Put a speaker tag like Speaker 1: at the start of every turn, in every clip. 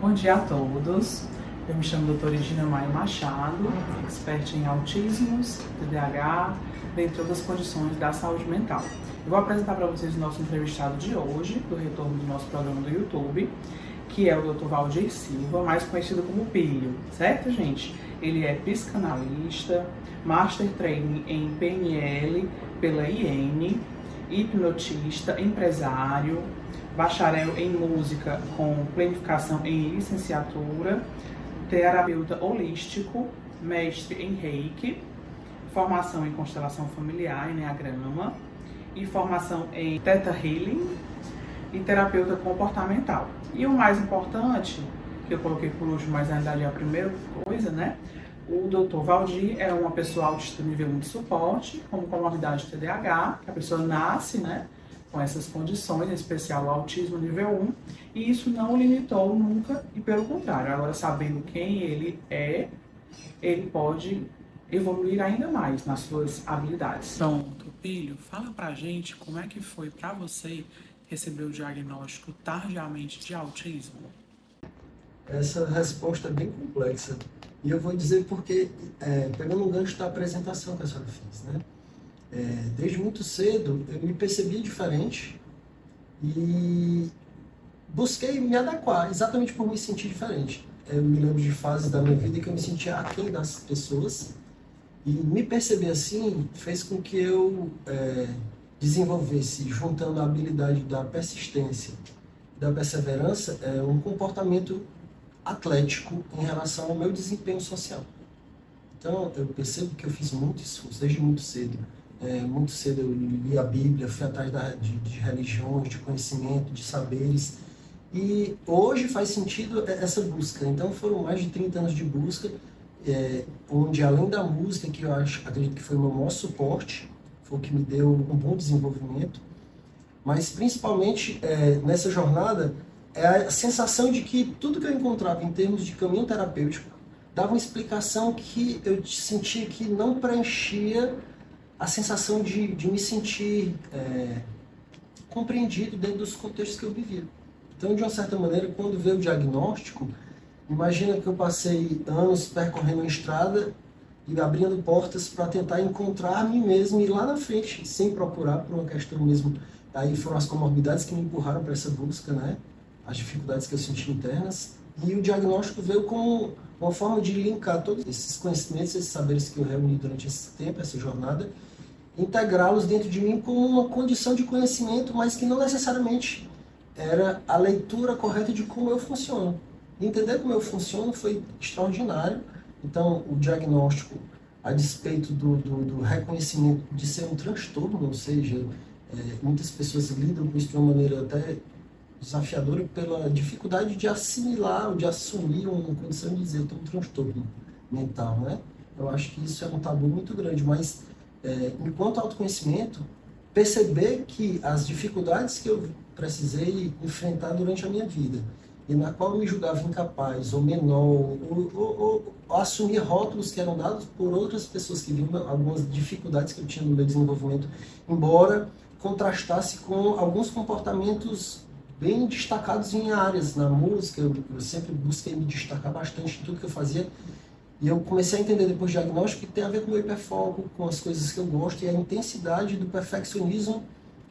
Speaker 1: Bom dia a todos. Eu me chamo doutora Regina Maia Machado, expert em autismos, TDAH, dentre outras condições da saúde mental. Eu vou apresentar para vocês o nosso entrevistado de hoje, do retorno do nosso programa do YouTube, que é o Dr. Valdir Silva, mais conhecido como Pilho, certo, gente? Ele é psicanalista, Master Training em PNL pela IN, hipnotista, empresário, bacharel em música com planificação em licenciatura, terapeuta holístico, mestre em Reiki, formação em constelação familiar, Enneagrama, e formação em Theta Healing e terapeuta comportamental. E o mais importante, que eu coloquei por último, mas na verdade é a primeira coisa, né? O Dr. Valdir é uma pessoa autista nível 1 de suporte, como comorbidade TDAH, que a pessoa nasce, né, com essas condições, em especial o autismo nível 1, e isso não o limitou nunca, e pelo contrário, agora sabendo quem ele é, ele pode evoluir ainda mais nas suas habilidades. Então, Tupilho, fala pra gente como é que foi pra você receber o diagnóstico tardiamente de autismo.
Speaker 2: Essa resposta é bem complexa. E eu vou dizer porque, pegando um gancho da apresentação que a senhora fez, né? Desde muito cedo eu me percebi diferente e busquei me adequar, exatamente por me sentir diferente. Eu me lembro de fases da minha vida que eu me sentia aquém das pessoas, e me perceber assim fez com que eu desenvolvesse, juntando a habilidade da persistência e da perseverança, um comportamento atlético em relação ao meu desempenho social. Então, eu percebo que eu fiz muito esforço, desde muito cedo. Muito cedo eu li a Bíblia, fui atrás de religiões, de conhecimento, de saberes. E hoje faz sentido essa busca. Então, foram mais de 30 anos de busca, onde, além da música, que eu acredito que foi o meu maior suporte, foi o que me deu um bom desenvolvimento, mas, principalmente, nessa jornada, é a sensação de que tudo que eu encontrava em termos de caminho terapêutico dava uma explicação que eu sentia que não preenchia a sensação de me sentir compreendido dentro dos contextos que eu vivia. Então, de uma certa maneira, quando veio o diagnóstico, imagina que eu passei anos percorrendo a estrada e abrindo portas para tentar encontrar a mim mesmo e lá na frente, sem procurar, por uma questão mesmo. Aí foram as comorbidades que me empurraram para essa busca, né? As dificuldades que eu senti internas, e o diagnóstico veio como uma forma de linkar todos esses conhecimentos, esses saberes que eu reuni durante esse tempo, essa jornada, integrá-los dentro de mim como uma condição de conhecimento, mas que não necessariamente era a leitura correta de como eu funciono. Entender como eu funciono foi extraordinário. Então, o diagnóstico, a despeito do reconhecimento de ser um transtorno, ou seja, muitas pessoas lidam com isso de uma maneira até desafiadora pela dificuldade de assimilar ou de assumir uma condição de dizer eu tenho um transtorno mental, né? Eu acho que isso é um tabu muito grande, mas enquanto autoconhecimento, perceber que as dificuldades que eu precisei enfrentar durante a minha vida e na qual eu me julgava incapaz ou menor ou assumir rótulos que eram dados por outras pessoas que viam algumas dificuldades que eu tinha no meu desenvolvimento, embora contrastasse com alguns comportamentos bem destacados em áreas. Na música, eu sempre busquei me destacar bastante em tudo que eu fazia, e eu comecei a entender depois do diagnóstico que tem a ver com o meu hiperfoco, com as coisas que eu gosto e a intensidade do perfeccionismo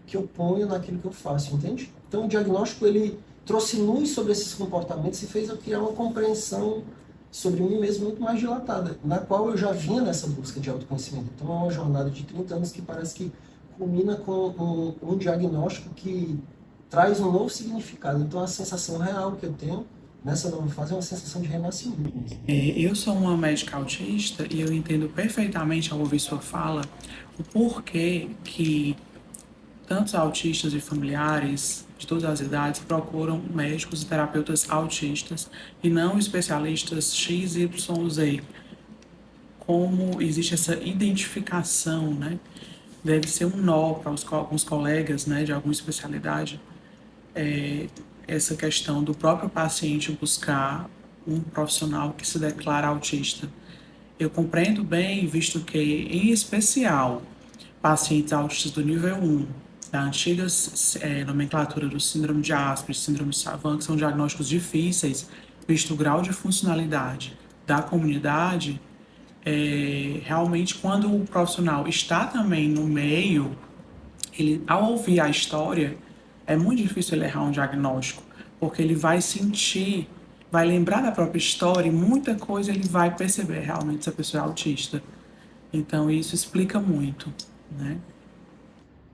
Speaker 2: que eu ponho naquilo que eu faço, entende? Então o diagnóstico ele trouxe luz sobre esses comportamentos e fez eu criar uma compreensão sobre mim mesmo muito mais dilatada, na qual eu já vinha nessa busca de autoconhecimento. Então é uma jornada de 30 anos que parece que culmina com um diagnóstico que traz um novo significado. Então a sensação real que eu tenho nessa nova fase é uma sensação de renascimento.
Speaker 1: Eu sou uma médica autista e eu entendo perfeitamente ao ouvir sua fala o porquê que tantos autistas e familiares de todas as idades procuram médicos e terapeutas autistas e não especialistas X, Y, Z. Como existe essa identificação, né? Deve ser um nó para alguns colegas, né, de alguma especialidade, essa questão do próprio paciente buscar um profissional que se declara autista. Eu compreendo bem, visto que, em especial, pacientes autistas do nível 1, da antiga nomenclatura do síndrome de Asperger, síndrome de Savant, que são diagnósticos difíceis, visto o grau de funcionalidade da comunidade, realmente quando o profissional está também no meio, ele, ao ouvir a história, é muito difícil ele errar um diagnóstico, porque ele vai sentir, vai lembrar da própria história e muita coisa ele vai perceber realmente se a pessoa é autista. Então isso explica muito, né?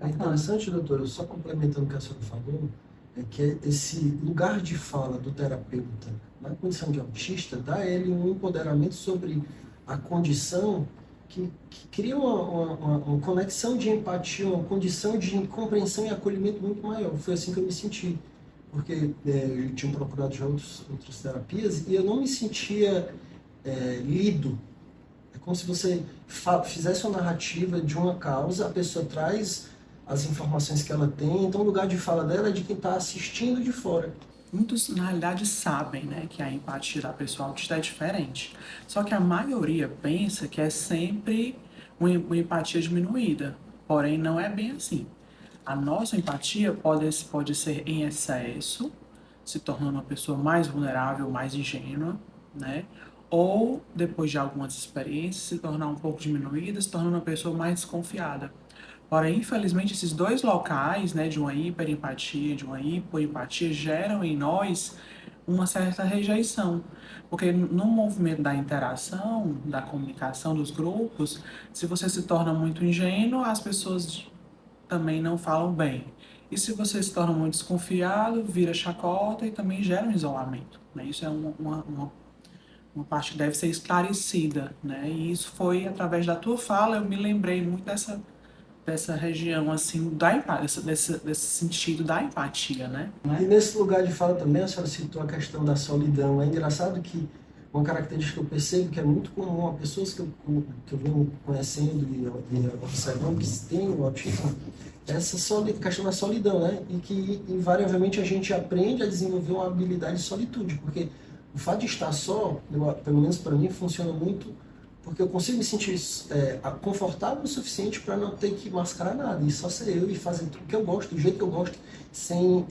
Speaker 2: É interessante, doutora, só complementando o que a senhora falou, é que esse lugar de fala do terapeuta na condição de autista dá a ele um empoderamento sobre a condição que cria uma conexão de empatia, uma condição de compreensão e acolhimento muito maior. Foi assim que eu me senti, porque eu tinha procurado já outras terapias e eu não me sentia lido. É como se você fizesse uma narrativa de uma causa, a pessoa traz as informações que ela tem, então o lugar de fala dela é de quem está assistindo de fora.
Speaker 1: Muitos, na realidade, sabem, né, que a empatia da pessoa autista é diferente. Só que a maioria pensa que é sempre uma empatia diminuída. Porém, não é bem assim. A nossa empatia pode ser em excesso, se tornando uma pessoa mais vulnerável, mais ingênua, né? Ou, depois de algumas experiências, se tornar um pouco diminuída, se tornando uma pessoa mais desconfiada. Porém, infelizmente, esses dois locais, né, de uma hiperempatia, de uma hipoempatia, geram em nós uma certa rejeição. Porque no movimento da interação, da comunicação dos grupos, se você se torna muito ingênuo, as pessoas também não falam bem. E se você se torna muito desconfiado, vira chacota e também gera um isolamento, né? Isso é uma parte que deve ser esclarecida, né? E isso foi através da tua fala, eu me lembrei muito dessa região, assim, desse sentido da empatia, né?
Speaker 2: E nesse lugar de fala também, a senhora citou a questão da solidão. É engraçado que uma característica que eu percebo que é muito comum a pessoas que eu venho conhecendo e observando que têm o autismo, é essa questão da solidão, né? E que invariavelmente a gente aprende a desenvolver uma habilidade de solitude, porque o fato de estar só, pelo menos para mim, funciona muito porque eu consigo me sentir confortável o suficiente para não ter que mascarar nada, e só ser eu e fazer tudo que eu gosto, do jeito que eu gosto, sem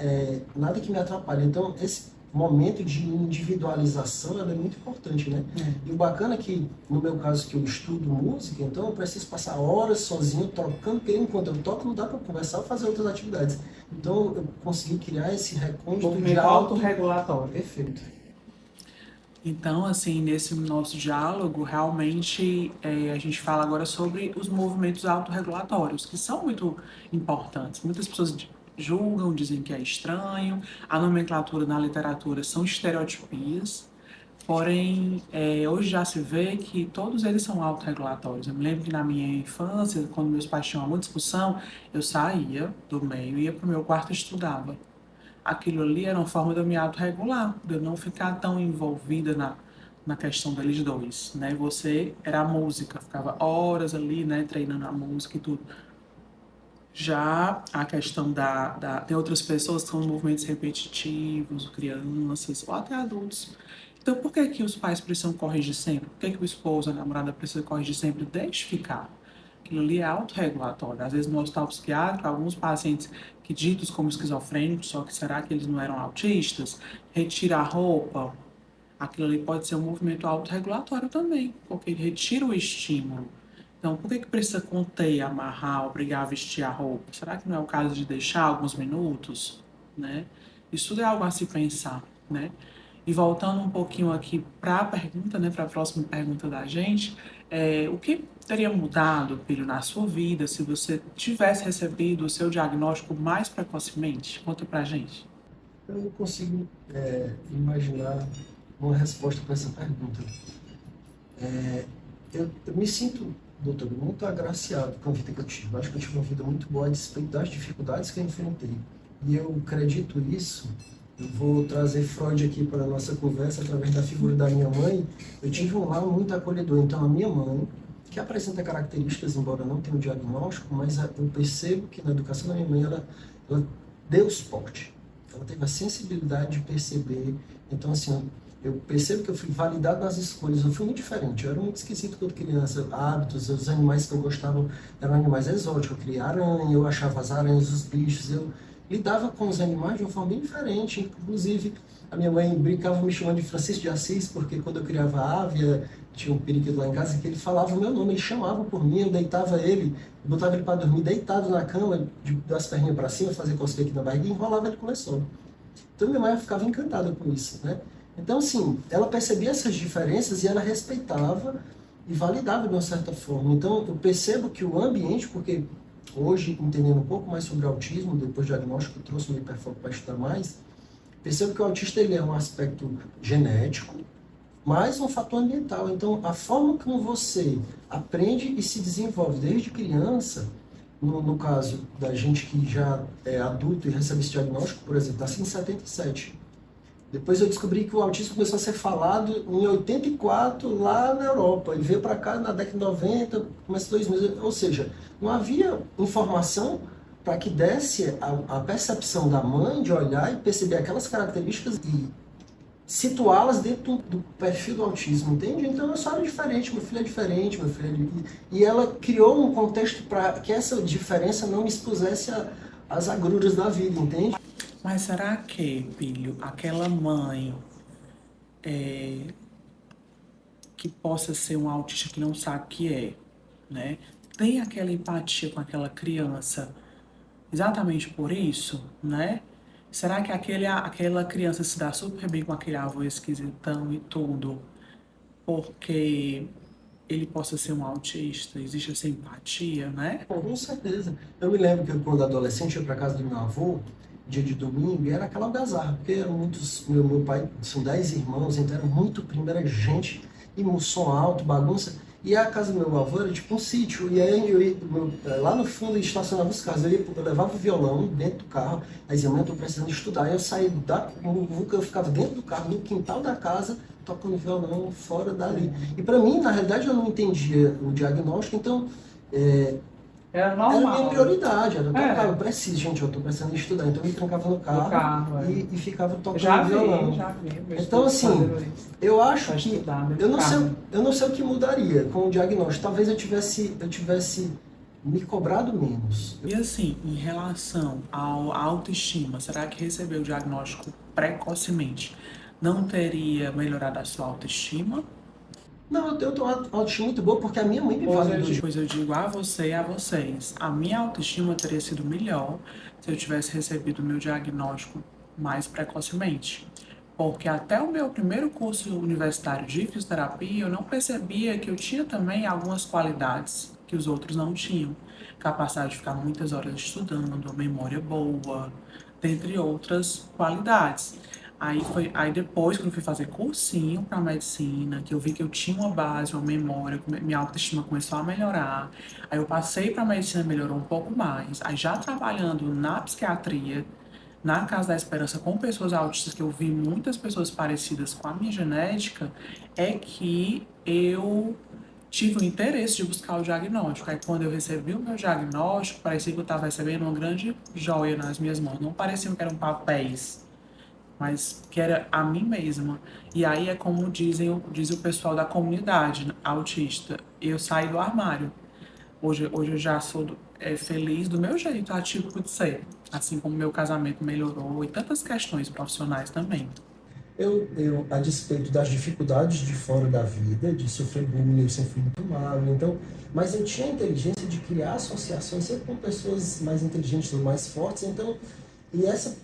Speaker 2: nada que me atrapalhe. Então, esse momento de individualização é muito importante, né? E o bacana é que, no meu caso, que eu estudo música, então eu preciso passar horas sozinho, trocando, porque enquanto eu toco não dá para conversar ou fazer outras atividades. Então, eu consegui criar esse recôndito de
Speaker 1: autorregulatório.
Speaker 2: Perfeito.
Speaker 1: Então, assim, nesse nosso diálogo, realmente a gente fala agora sobre os movimentos autorregulatórios, que são muito importantes. Muitas pessoas julgam, dizem que é estranho, a nomenclatura na literatura são estereotipias, porém, hoje já se vê que todos eles são autorregulatórios. Eu me lembro que na minha infância, quando meus pais tinham uma discussão, eu saía do meio, ia para o meu quarto e estudava. Aquilo ali era uma forma de eu me autorregular, de eu não ficar tão envolvida na questão deles dois, né? Você era a música, ficava horas ali, né, treinando a música e tudo. Já a questão tem outras pessoas que são movimentos repetitivos, crianças ou até adultos. Então, por que que os pais precisam corrigir sempre? Por que que o esposo, a namorada precisa corrigir sempre? Deixe ficar. Aquilo ali é autorregulatório. Às vezes no hospital psiquiátrico, alguns pacientes que ditos como esquizofrênicos, só que será que eles não eram autistas? Retira a roupa. Aquilo ali pode ser um movimento autorregulatório também, porque ele retira o estímulo. Então, por que que precisa conter, amarrar, obrigar a vestir a roupa? Será que não é o caso de deixar alguns minutos, né? Isso tudo é algo a se pensar, né? E voltando um pouquinho aqui para a pergunta, né, para a próxima pergunta da gente, o que teria mudado, filho, na sua vida se você tivesse recebido o seu diagnóstico mais precocemente? Conta pra gente.
Speaker 2: Eu não consigo imaginar uma resposta para essa pergunta. Eu me sinto, doutor, muito agraciado com a vida que eu tive. Eu acho que eu tive uma vida muito boa a despeito das dificuldades que eu enfrentei. E eu acredito isso. Eu vou trazer Freud aqui para a nossa conversa através da figura da minha mãe. Eu tive um lar muito acolhedor. Então, a minha mãe, que apresenta características, embora não tenha um diagnóstico, mas eu percebo que na educação da minha mãe, ela deu suporte. Ela teve a sensibilidade de perceber. Então, assim, eu percebo que eu fui validado nas escolhas. Eu fui muito diferente. Eu era muito esquisito quando criança. Hábitos, os animais que eu gostava eram animais exóticos. Eu criei aranha, eu achava as aranhas, os bichos. lidava com os animais de uma forma bem diferente. Inclusive, a minha mãe brincava me chamando de Francisco de Assis, porque quando eu criava ave, tinha um periquito lá em casa que ele falava o meu nome, ele chamava por mim, eu deitava ele, botava ele para dormir deitado na cama, das perninhas para cima, fazia cosquinha aqui na barriga e enrolava ele com o lençol. Então minha mãe ficava encantada com isso, né? Então, assim, ela percebia essas diferenças e ela respeitava e validava de uma certa forma. Então, eu percebo que o ambiente, porque hoje, entendendo um pouco mais sobre autismo, depois do diagnóstico, eu trouxe um hiperfoco para estudar mais, percebo que o autista ele é um aspecto genético, mais um fator ambiental. Então, a forma como você aprende e se desenvolve desde criança, no caso da gente que já é adulto e recebe esse diagnóstico, por exemplo, nasci em 77. Depois eu descobri que o autismo começou a ser falado em 84 lá na Europa. Ele veio para cá na década de 90, começo de 2000. Ou seja, não havia informação para que desse a percepção da mãe de olhar e perceber aquelas características e situá-las dentro do perfil do autismo, entende? Então eu sou diferente, meu filho é diferente, meu filho é diferente. E ela criou um contexto para que essa diferença não me expusesse às agruras da vida, entende?
Speaker 1: Mas será que, filho, aquela mãe que possa ser um autista que não sabe o que é, né? Tem aquela empatia com aquela criança exatamente por isso, né? Será que aquela criança se dá super bem com aquele avô esquisitão e tudo porque ele possa ser um autista? Existe essa empatia, né?
Speaker 2: Com certeza. Eu me lembro que eu, quando adolescente, ia para casa do meu avô, dia de domingo, e era aquela algazarra, porque eram muitos, meu pai, são 10 irmãos, então era muito primo, era gente, e um som alto, bagunça, e a casa do meu avô era tipo um sítio, e aí eu ia, lá no fundo eu estacionava os carros, eu levava o violão dentro do carro, aí dizia, mãe, eu tô precisando estudar, aí eu saí da muvuca, eu ficava dentro do carro, no quintal da casa, tocando violão fora dali. E para mim, na realidade, eu não entendia o diagnóstico, então...
Speaker 1: Era normal.
Speaker 2: Era a minha prioridade, era tocar, eu preciso, gente, eu tô precisando estudar, então eu me trancava no carro e ficava tocando violão.
Speaker 1: Já vi.
Speaker 2: Então, assim, eu acho que eu não sei o que mudaria com o diagnóstico. Talvez eu tivesse me cobrado menos.
Speaker 1: E assim, em relação à autoestima, será que receber o diagnóstico precocemente não teria melhorado a sua autoestima?
Speaker 2: Não, eu tenho uma autoestima muito boa porque a minha mãe me validou.
Speaker 1: Pois eu digo a você e a vocês, a minha autoestima teria sido melhor se eu tivesse recebido o meu diagnóstico mais precocemente. Porque até o meu primeiro curso universitário de fisioterapia, eu não percebia que eu tinha também algumas qualidades que os outros não tinham. Capacidade de ficar muitas horas estudando, memória boa, dentre outras qualidades. Aí depois, quando eu fui fazer cursinho para medicina, que eu vi que eu tinha uma base, uma memória, minha autoestima começou a melhorar. Aí eu passei para medicina, melhorou um pouco mais. Aí já trabalhando na psiquiatria, na Casa da Esperança, com pessoas autistas, que eu vi muitas pessoas parecidas com a minha genética, é que eu tive o interesse de buscar o diagnóstico. Aí quando eu recebi o meu diagnóstico, parecia que eu estava recebendo uma grande joia nas minhas mãos. Não parecia que eram papéis, mas que era a mim mesma. E aí é como diz o pessoal da comunidade autista, eu saí do armário. Hoje eu já sou feliz do meu jeito atípico de ser, assim como meu casamento melhorou e tantas questões profissionais também.
Speaker 2: Eu, a despeito das dificuldades de fora da vida, de sofrer bullying, eu sempre fui muito magro, então, mas eu tinha a inteligência de criar associações sempre com pessoas mais inteligentes ou mais fortes, então,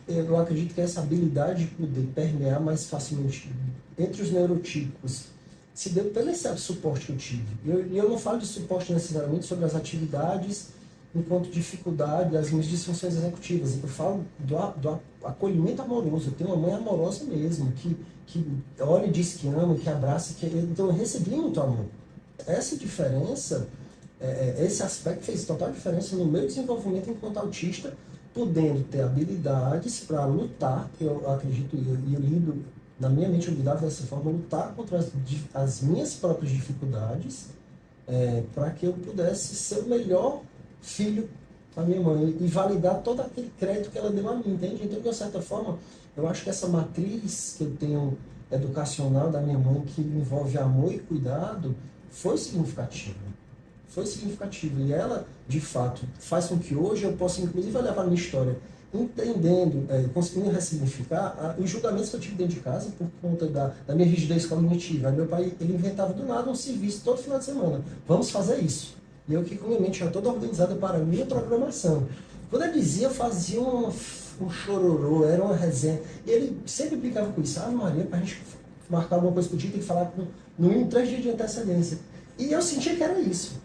Speaker 2: eu acredito que essa habilidade de poder permear mais facilmente entre os neurotípicos se deu pelo esse suporte que eu tive. E eu não falo de suporte necessariamente sobre as atividades enquanto dificuldade das minhas disfunções executivas. Eu falo do acolhimento amoroso. Eu tenho uma mãe amorosa mesmo, que olha e diz que ama, que abraça, então eu recebi muito amor. Essa diferença, esse aspecto fez total diferença no meu desenvolvimento enquanto autista, podendo ter habilidades para lutar, eu acredito, e eu lido, na minha mente eu lidava dessa forma, lutar contra as minhas próprias dificuldades, para que eu pudesse ser o melhor filho da minha mãe e validar todo aquele crédito que ela deu a mim, entende? Então, de uma certa forma, eu acho que essa matriz que eu tenho educacional da minha mãe, que envolve amor e cuidado, foi significativa. Foi significativa. E ela, de fato, faz com que hoje eu possa, inclusive, olhar para a minha história entendendo, conseguindo ressignificar os julgamentos que eu tive dentro de casa por conta da minha rigidez cognitiva. Aí meu pai, ele inventava do nada um serviço todo final de semana. Vamos fazer isso. E eu que com a minha mente já toda organizada para a minha programação. Quando ele dizia, eu fazia um chororô, era uma resenha. E ele sempre brincava com isso. Ah, Maria, para a gente marcar alguma coisa contigo, tem que falar no mínimo 3 dias de antecedência. E eu sentia que era isso.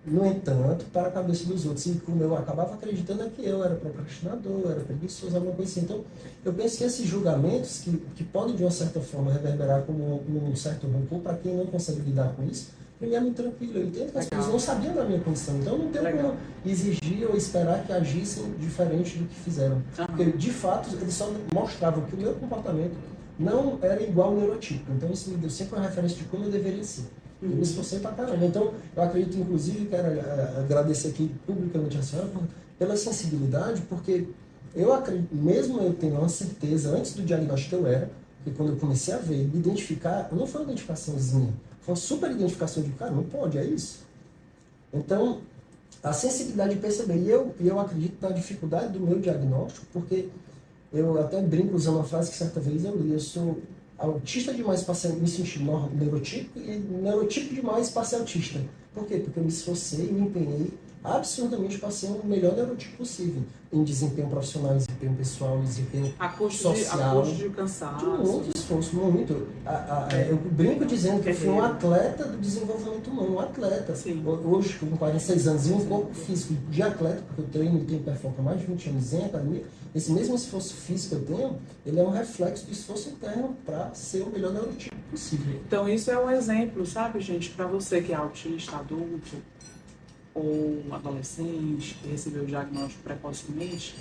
Speaker 2: No entanto, para a cabeça dos outros, e como eu acabava acreditando é que eu era procrastinador, era preguiçoso, alguma coisa assim. Então, eu penso que esses julgamentos, que podem de uma certa forma reverberar como um certo rancor, para quem não consegue lidar com isso, para mim é muito tranquilo. Eu entendo que as pessoas não sabiam da minha condição, então não tem como exigir ou esperar que agissem diferente do que fizeram. Porque, de fato, eles só mostravam que o meu comportamento não era igual ao neurotípico. Então, isso me deu sempre uma referência de como eu deveria ser. Eu me esforcei pra caramba. Então, eu acredito, inclusive, quero agradecer aqui publicamente a senhora pela sensibilidade, porque eu acredito, mesmo eu tendo uma certeza, antes do diagnóstico que eu era, que quando eu comecei a ver, me identificar, não foi uma identificaçãozinha, foi uma super identificação de, cara, não pode, é isso. Então, a sensibilidade de perceber, e eu acredito na dificuldade do meu diagnóstico, porque eu até brinco usando uma frase que certa vez eu li, eu sou autista demais para me sentir neurotípico e neurotípico demais para ser autista. Por quê? Porque eu me esforcei e me empenhei absurdamente para ser o melhor neurotípico possível em desempenho profissional, desempenho pessoal, desempenho social.
Speaker 1: A custo de cansaço.
Speaker 2: De muito esforço, muito. Eu brinco dizendo que eu fui um atleta do desenvolvimento humano, um atleta.
Speaker 1: Sim.
Speaker 2: Hoje, com 46 anos e um corpo físico de atleta, porque eu treino e tenho performance há mais de 20 anos em academia, esse mesmo esforço físico que eu tenho, ele é um reflexo do esforço interno para ser o melhor neurotípico possível.
Speaker 1: Então, isso é um exemplo, sabe, gente, para você que é autista, adulto, ou adolescente, que recebeu o diagnóstico precocemente,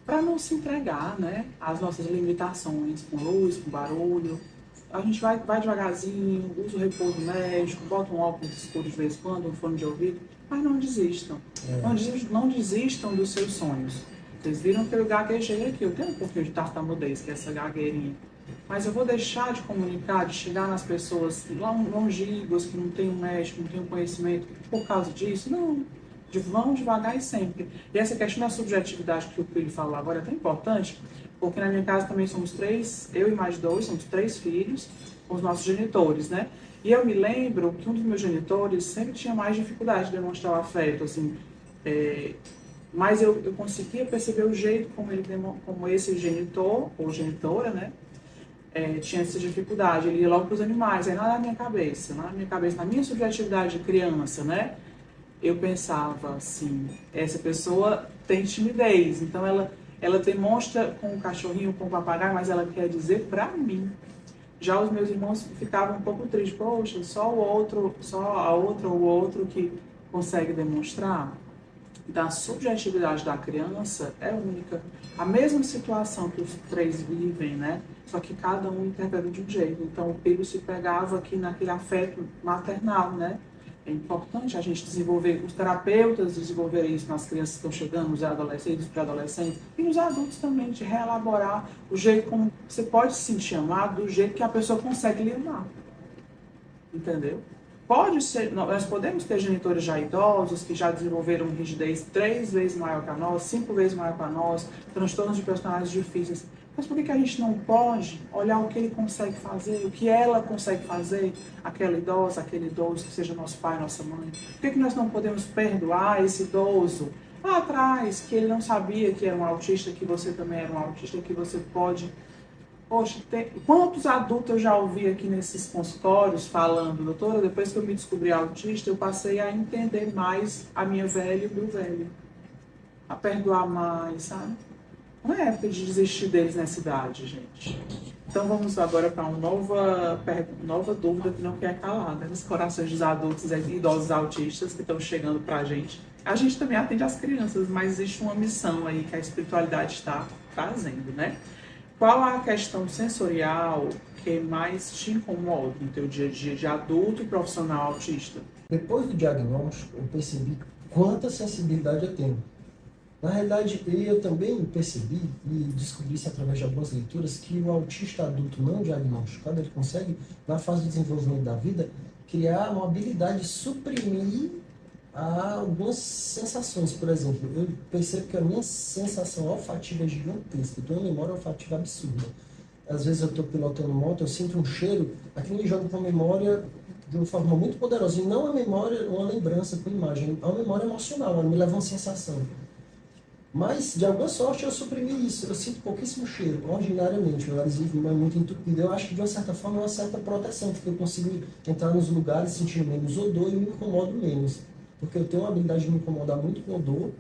Speaker 1: para não se entregar, né, às nossas limitações com luz, com barulho. A gente vai devagarzinho, usa o repouso médico, bota um óculos escuro de vez em quando, um fone de ouvido, mas não desistam. Não desistam dos seus sonhos. Vocês viram que eu gaguejei aqui, eu tenho um pouquinho de tartamudez, que é essa gagueirinha. Mas eu vou deixar de comunicar, de chegar nas pessoas longínquas, que não têm um médico, não têm um conhecimento, por causa disso? Não. Vão devagar e sempre. E essa questão da subjetividade que o Pili falou agora é tão importante, porque na minha casa também somos 3, eu e mais 2, somos 3 filhos, com os nossos genitores, né? E eu me lembro que um dos meus genitores sempre tinha mais dificuldade de demonstrar o afeto, assim, mas eu conseguia perceber o jeito como esse genitor, ou genitora, né? Tinha essa dificuldade, ele ia logo para os animais, aí na minha cabeça, na minha subjetividade de criança, né? Eu pensava assim, essa pessoa tem timidez, então ela demonstra com o cachorrinho, com o papagaio, mas ela quer dizer para mim. Já os meus irmãos ficavam um pouco tristes, poxa, só a outra ou o outro que consegue demonstrar. Da subjetividade da criança é única. A mesma situação que os 3 vivem, né? Só que cada um interpreta de um jeito. Então o Pedro se pegava aqui naquele afeto maternal, né? É importante a gente desenvolver, os terapeutas desenvolverem isso nas crianças que estão chegando, nos adolescentes, pré-adolescentes, e nos adultos também, de reelaborar o jeito como você pode se sentir amado, do jeito que a pessoa consegue lhe amar. Entendeu? Pode ser, nós podemos ter genitores já idosos, que já desenvolveram rigidez 3 vezes maior que a nossa, 5 vezes maior que a nossa, transtornos de personalidades difíceis. Mas por que a gente não pode olhar o que ele consegue fazer, o que ela consegue fazer, aquela idosa, aquele idoso, que seja nosso pai, nossa mãe? Por que nós não podemos perdoar esse idoso lá atrás, que ele não sabia que era um autista, que você também era um autista, que você pode... Poxa, quantos adultos eu já ouvi aqui nesses consultórios falando, doutora, depois que eu me descobri autista, eu passei a entender mais a minha velha e o meu velho. A perdoar mais, sabe? Não é época de desistir deles nessa idade, gente. Então vamos agora para uma nova dúvida que não quer calar, né? Nos corações dos adultos e idosos autistas que estão chegando para a gente. A gente também atende as crianças, mas existe uma missão aí que a espiritualidade está trazendo, né? Qual a questão sensorial que mais te incomoda no teu dia a dia de adulto e profissional autista?
Speaker 2: Depois do diagnóstico, eu percebi quanta sensibilidade eu tenho. Na realidade, eu também percebi e descobri isso através de algumas leituras que o autista adulto não diagnosticado, ele consegue, na fase de desenvolvimento da vida, criar uma habilidade de suprimir há algumas sensações. Por exemplo, eu percebo que a minha sensação olfativa é gigantesca. Eu tenho uma memória olfativa absurda. Às vezes eu estou pilotando moto, eu sinto um cheiro, aquilo me joga para a memória de uma forma muito poderosa. E não a memória, uma lembrança com imagem, é uma memória emocional, ela me leva a uma sensação. Mas, de alguma sorte, eu suprimi isso. Eu sinto pouquíssimo cheiro, ordinariamente. Meu nariz não é muito entupido. Eu acho que, de uma certa forma, é uma certa proteção, porque eu consigo entrar nos lugares sentindo menos odor e me incomodo menos. Porque eu tenho uma habilidade de me incomodar muito com odor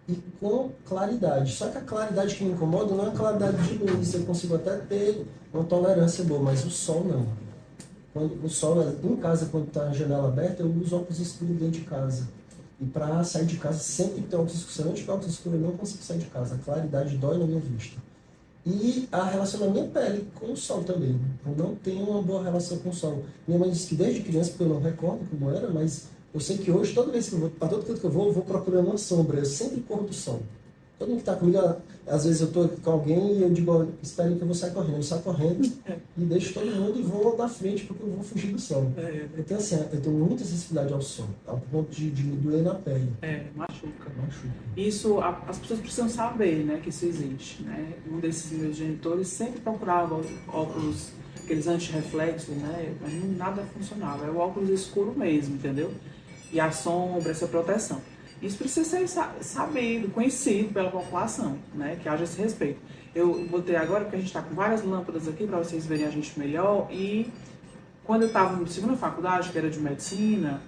Speaker 2: e com claridade. Só que a claridade que me incomoda não é a claridade de luz. Eu consigo até ter uma tolerância boa, mas o sol não. Quando, o sol, em casa, quando está a janela aberta, eu uso óculos escuros dentro de casa. E para sair de casa sempre tem óculos escuros. Se eu não tiver óculos escuros, eu não consigo sair de casa. A claridade dói na minha vista. E a relação da minha pele com o sol também. Eu não tenho uma boa relação com o sol. Minha mãe disse que desde criança, porque eu não recordo como era, mas eu sei que hoje, toda vez que eu vou, para todo canto que eu vou procurando uma sombra. Eu sempre corro do sol. Todo mundo que está comigo, às vezes eu estou com alguém e eu digo, ó, espere que eu vou sair correndo. Eu saio correndo e deixo todo mundo e vou na frente porque eu vou fugir do sol. Então, assim, eu tenho muita sensibilidade ao sol, ao ponto de me doer na pele.
Speaker 1: Machuca.
Speaker 2: Machuca.
Speaker 1: Isso, as pessoas precisam saber, né, que isso existe, né? Um desses meus genitores sempre procurava óculos, aqueles anti-reflexos, né? Mas nada funcionava. É o óculos escuro mesmo, entendeu? E a sombra, essa proteção. Isso precisa ser sabido, conhecido pela população, né? Que haja esse respeito. Eu botei agora, porque a gente está com várias lâmpadas aqui para vocês verem a gente melhor. E quando eu estava na segunda faculdade, que era de medicina,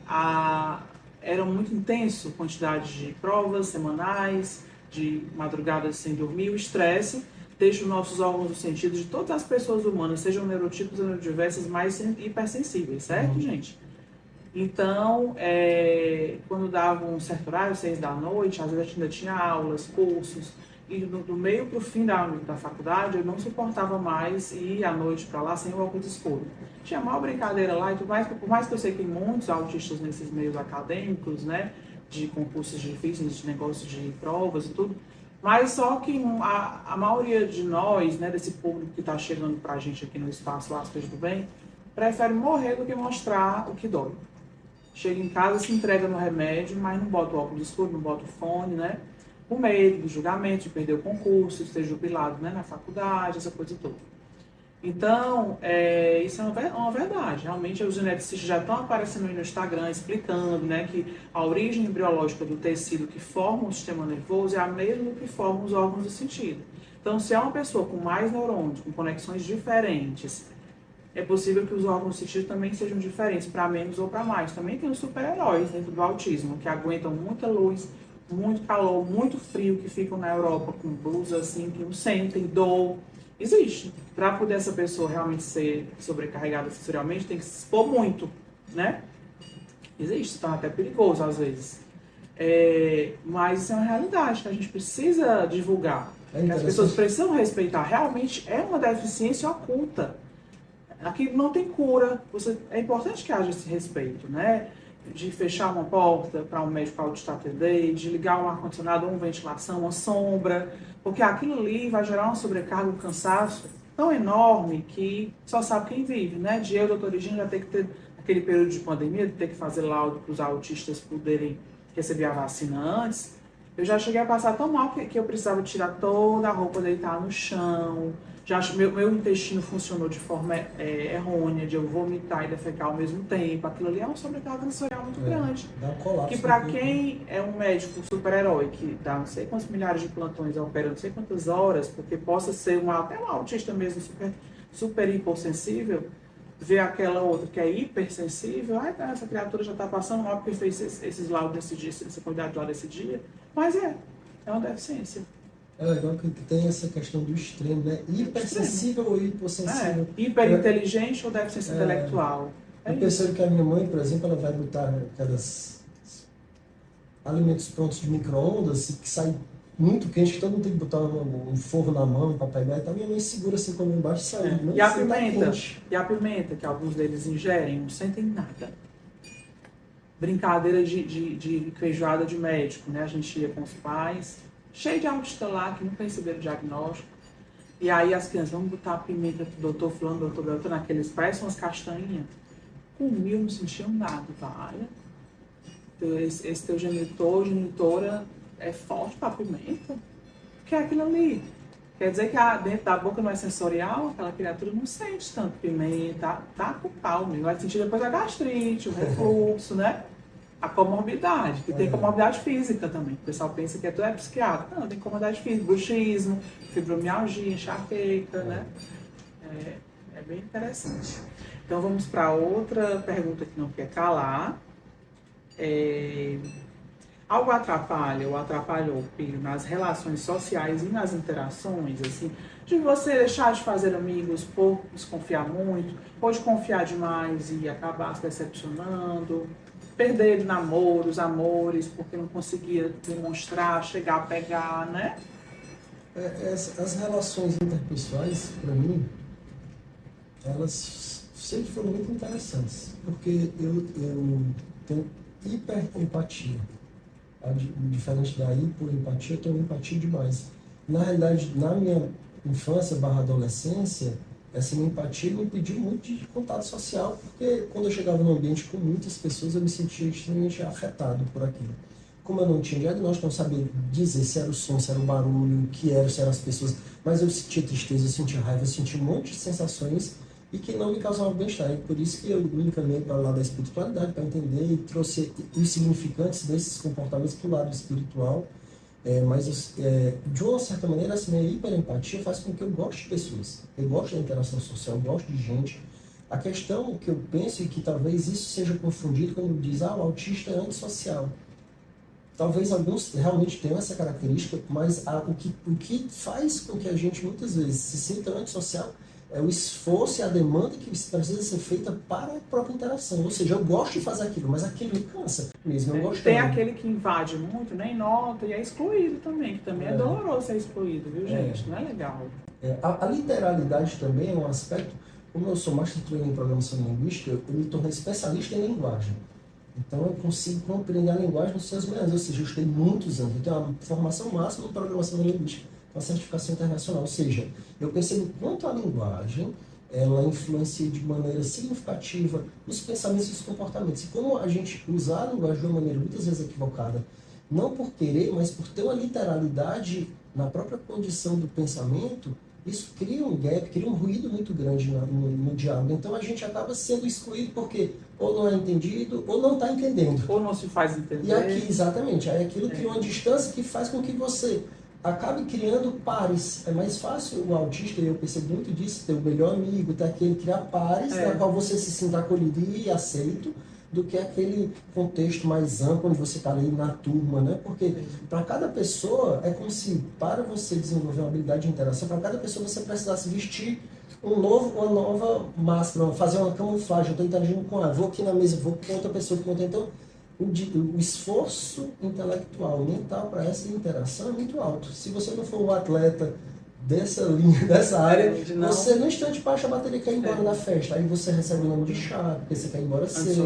Speaker 1: era muito intenso a quantidade de provas semanais, de madrugadas sem dormir. O estresse deixa os nossos órgãos do sentido de todas as pessoas humanas, sejam neurotipos ou neurodiversas, mais hipersensíveis, certo, gente? Então, quando dava um certo horário, 6 da noite, às vezes ainda tinha aulas, cursos, e do meio para o fim da faculdade, eu não suportava mais ir à noite para lá sem o óculos escuro. Tinha uma brincadeira lá e tudo mais, por mais que eu sei que tem muitos autistas nesses meios acadêmicos, né, de concursos difíceis, de negócios de provas e tudo, mas só que a maioria de nós, né, desse público que está chegando para a gente aqui no Espaço Aspas do Bem, prefere morrer do que mostrar o que dói. Chega em casa, se entrega no remédio, mas não bota o óculos escuro, não bota o fone, né? Com medo do julgamento, de perder o concurso, de ser jubilado, né, na faculdade, essa coisa toda. Então, isso é uma verdade. Realmente, os geneticistas já estão aparecendo aí no Instagram, explicando, né, que a origem embriológica do tecido que forma o sistema nervoso é a mesma que forma os órgãos do sentido. Então, se é uma pessoa com mais neurônios, com conexões diferentes, é possível que os órgãos do sentido também sejam diferentes, para menos ou para mais. Também tem os super-heróis dentro do autismo, que aguentam muita luz, muito calor, muito frio, que ficam na Europa com blusas assim, que não sentem dor. Existe. Para poder essa pessoa realmente ser sobrecarregada sensorialmente, tem que se expor muito, né? Existe, então é até perigoso às vezes. Mas isso é uma realidade que a gente precisa divulgar. Que as pessoas precisam respeitar. Realmente é uma deficiência oculta. Aqui não tem cura. É importante que haja esse respeito, né? De fechar uma porta para um médico autista atender, de ligar um ar-condicionado, uma ventilação, uma sombra, porque aquilo ali vai gerar uma sobrecarga, um cansaço tão enorme que só sabe quem vive, né? De eu, doutor Regina, já ter que ter aquele período de pandemia, de ter que fazer laudo para os autistas poderem receber a vacina antes. Eu já cheguei a passar tão mal que eu precisava tirar toda a roupa, deitar no chão. Meu intestino funcionou de forma errônea, de eu vomitar e defecar ao mesmo tempo. Aquilo ali é uma sobrecarga sensorial muito grande.
Speaker 2: Dá um colapso.
Speaker 1: Que para quem é um médico super-herói, que dá não sei quantos milhares de plantões, opera não sei quantas horas, porque possa ser até um autista mesmo super hipossensível, ver aquela outra que é hipersensível, essa criatura já está passando mal porque fez esses laudos nesse dia, essa quantidade de laudos nesse dia. Mas é uma deficiência.
Speaker 2: É legal que tem essa questão do extremo, né? Hipersensível ou hipossensível.
Speaker 1: Hiperinteligente ou deficiência intelectual.
Speaker 2: Eu percebo que a minha mãe, por exemplo, ela vai botar aquelas alimentos prontos de micro-ondas que sai muito quente, que todo mundo tem que botar um forro na mão para pegar. Então minha mãe segura assim quando embaixo e sai.
Speaker 1: E a pimenta, que alguns deles ingerem, não sentem nada. Brincadeira de feijoada de médico, né? A gente ia com os pais, cheio de autista lá, que nunca receberam diagnóstico. E aí as crianças, vamos botar a pimenta pro doutor fulano, doutor Beltrano, naqueles parecem umas castanhinhas. Comiam, não sentiam nada, tá? esse teu genitor, genitora é forte para pimenta? Que é aquilo ali. Quer dizer que dentro da boca não é sensorial, aquela criatura não sente tanto pimenta, tá com pau mesmo. Vai sentir depois a gastrite, o refluxo, né? A comorbidade, que tem comorbidade física também. O pessoal pensa que tudo é psiquiatra. Não, tem comorbidade física, bruxismo, fibromialgia, enxaqueca, né? É bem interessante. Então vamos para outra pergunta que não quer calar. Algo atrapalha ou atrapalhou, Pio, nas relações sociais e nas interações, assim, de você deixar de fazer amigos por desconfiar muito, ou de confiar demais e acabar se decepcionando, perder namoros, amores, porque não conseguia demonstrar, chegar a pegar, né?
Speaker 2: As relações interpessoais, para mim, elas sempre foram muito interessantes, porque eu tenho hiperempatia. Diferente da hipoempatia, eu tenho empatia demais. Na realidade, na minha infância / adolescência, essa minha empatia me impediu muito de contato social, porque quando eu chegava num ambiente com muitas pessoas, eu me sentia extremamente afetado por aquilo. Como eu não tinha diagnóstico, eu não sabia dizer se era o som, se era o barulho, o que era, se eram as pessoas, mas eu sentia tristeza, eu sentia raiva, eu sentia um monte de sensações e que não me causavam bem-estar. E por isso que eu me encaminhei para o lado da espiritualidade, para entender e trouxe os significantes desses comportamentos para o lado espiritual. Mas, de uma certa maneira, essa minha hiperempatia faz com que eu goste de pessoas. Eu gosto da interação social, eu gosto de gente. A questão que eu penso é que talvez isso seja confundido quando diz, o autista é antissocial. Talvez alguns realmente tenham essa característica, mas o que faz com que a gente muitas vezes se sinta antissocial é o esforço e a demanda que precisa ser feita para a própria interação. Ou seja, eu gosto de fazer aquilo, mas aquilo me cansa mesmo. Eu gosto
Speaker 1: tem aquele que invade muito, nem nota, e é excluído também, que também é doloroso ser excluído, viu, gente? Não é legal.
Speaker 2: A literalidade também é um aspecto. Como eu sou master trainer em programação linguística, eu me tornei especialista em linguagem. Então eu consigo compreender a linguagem nos seus meandros. Ou seja, eu estudei muitos anos. Eu tenho uma formação máxima em programação linguística, uma certificação internacional. Ou seja, eu percebo quanto a linguagem ela influencia de maneira significativa os pensamentos e os comportamentos. E como a gente usar a linguagem de uma maneira muitas vezes equivocada, não por querer, mas por ter uma literalidade na própria condição do pensamento, isso cria um gap, cria um ruído muito grande no diálogo. Então a gente acaba sendo excluído porque ou não é entendido ou não está entendendo.
Speaker 1: Ou não se faz entender.
Speaker 2: E aqui, exatamente, aí aquilo cria uma distância que faz com que você acabe criando pares. É mais fácil o autista, e eu percebo muito disso, ter o melhor amigo, ter aquele criar pares, na qual você se sinta acolhido e aceito, do que aquele contexto mais amplo, onde você está ali na turma, né? Porque para cada pessoa, é como se, para você desenvolver uma habilidade de interação, para cada pessoa você precisasse vestir uma nova máscara, fazer uma camuflagem. Eu estou interagindo com ela, vou aqui na mesa, vou com outra pessoa, com outra. Então, o esforço intelectual, mental para essa interação é muito alto. Se você não for um atleta dessa linha, dessa área, você no instante baixa a bateria e quer ir embora da festa. Aí você recebe o nome de chá, porque você quer ir embora cedo,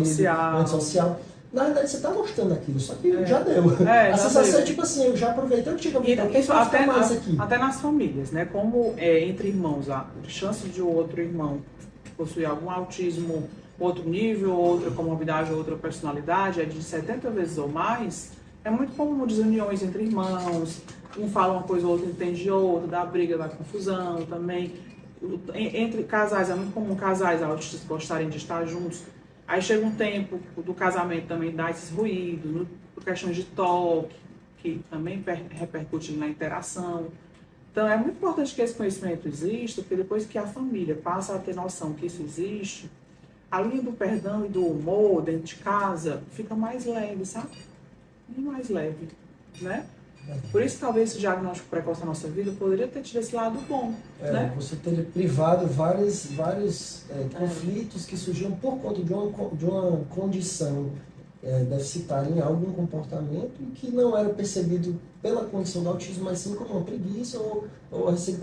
Speaker 2: antissocial. Na verdade, você está gostando daquilo, só que já deu. A sensação é tipo assim, eu já aproveitei o que tinha que
Speaker 1: isso até nas famílias, né? Como entre irmãos, a chance de o outro irmão possuir algum autismo, outro nível, outra comorbidade, outra personalidade, é de 70 vezes ou mais. É muito comum desuniões entre irmãos, um fala uma coisa, o outro entende outra, dá briga, dá confusão também. Entre casais, é muito comum casais autistas gostarem de estar juntos. Aí chega um tempo do casamento também dá esses ruídos, por questões de toque, que também repercute na interação. Então é muito importante que esse conhecimento exista, porque depois que a família passa a ter noção que isso existe, a linha do perdão e do humor dentro de casa fica mais leve, sabe? E mais leve, né? Por isso, talvez esse diagnóstico precoce da nossa vida poderia ter tido esse lado bom, né?
Speaker 2: Você teria privado vários conflitos que surgiam por conta de uma condição deficitária em algum comportamento que não era percebido pela condição do autismo, mas sim como uma preguiça ou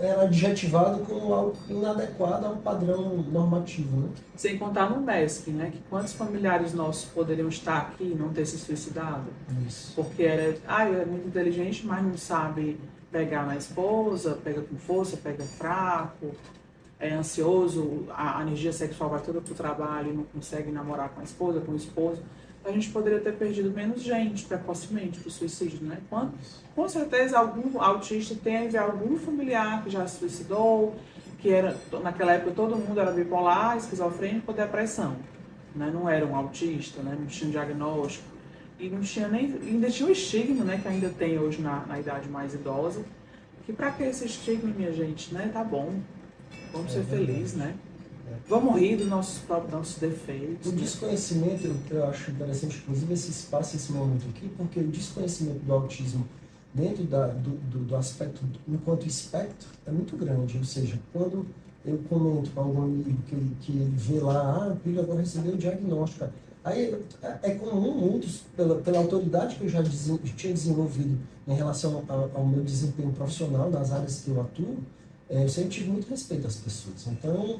Speaker 2: era adjetivado como algo inadequado a um padrão normativo, né?
Speaker 1: Sem contar no MESC, né? Que quantos familiares nossos poderiam estar aqui e não ter se suicidado?
Speaker 2: Isso.
Speaker 1: Porque é muito inteligente, mas não sabe pegar na esposa, pega com força, pega fraco. ansioso, a energia sexual vai toda pro trabalho e não consegue namorar com a esposa, com o esposo, a gente poderia ter perdido menos gente precocemente pro suicídio, né? Com certeza algum autista teve algum familiar que já se suicidou, que era, naquela época todo mundo era bipolar, esquizofrênico ou depressão, né? Não era um autista, né? Não tinha um diagnóstico. E não tinha nem, ainda tinha o estigma, né? Que ainda tem hoje na idade mais idosa. Que pra que esse estigma, minha gente, né? Tá bom. Vamos ser felizes, né? Vamos rir dos nossos defeitos.
Speaker 2: O desconhecimento, eu acho interessante, inclusive, esse espaço, esse momento aqui, porque o desconhecimento do autismo dentro do aspecto, enquanto espectro, é muito grande. Ou seja, quando eu comento com algum amigo que ele vê lá, o filho agora recebeu o diagnóstico. Aí é comum muitos, pela autoridade que eu já tinha desenvolvido em relação ao meu desempenho profissional nas áreas que eu atuo, eu sempre tive muito respeito às pessoas. Então,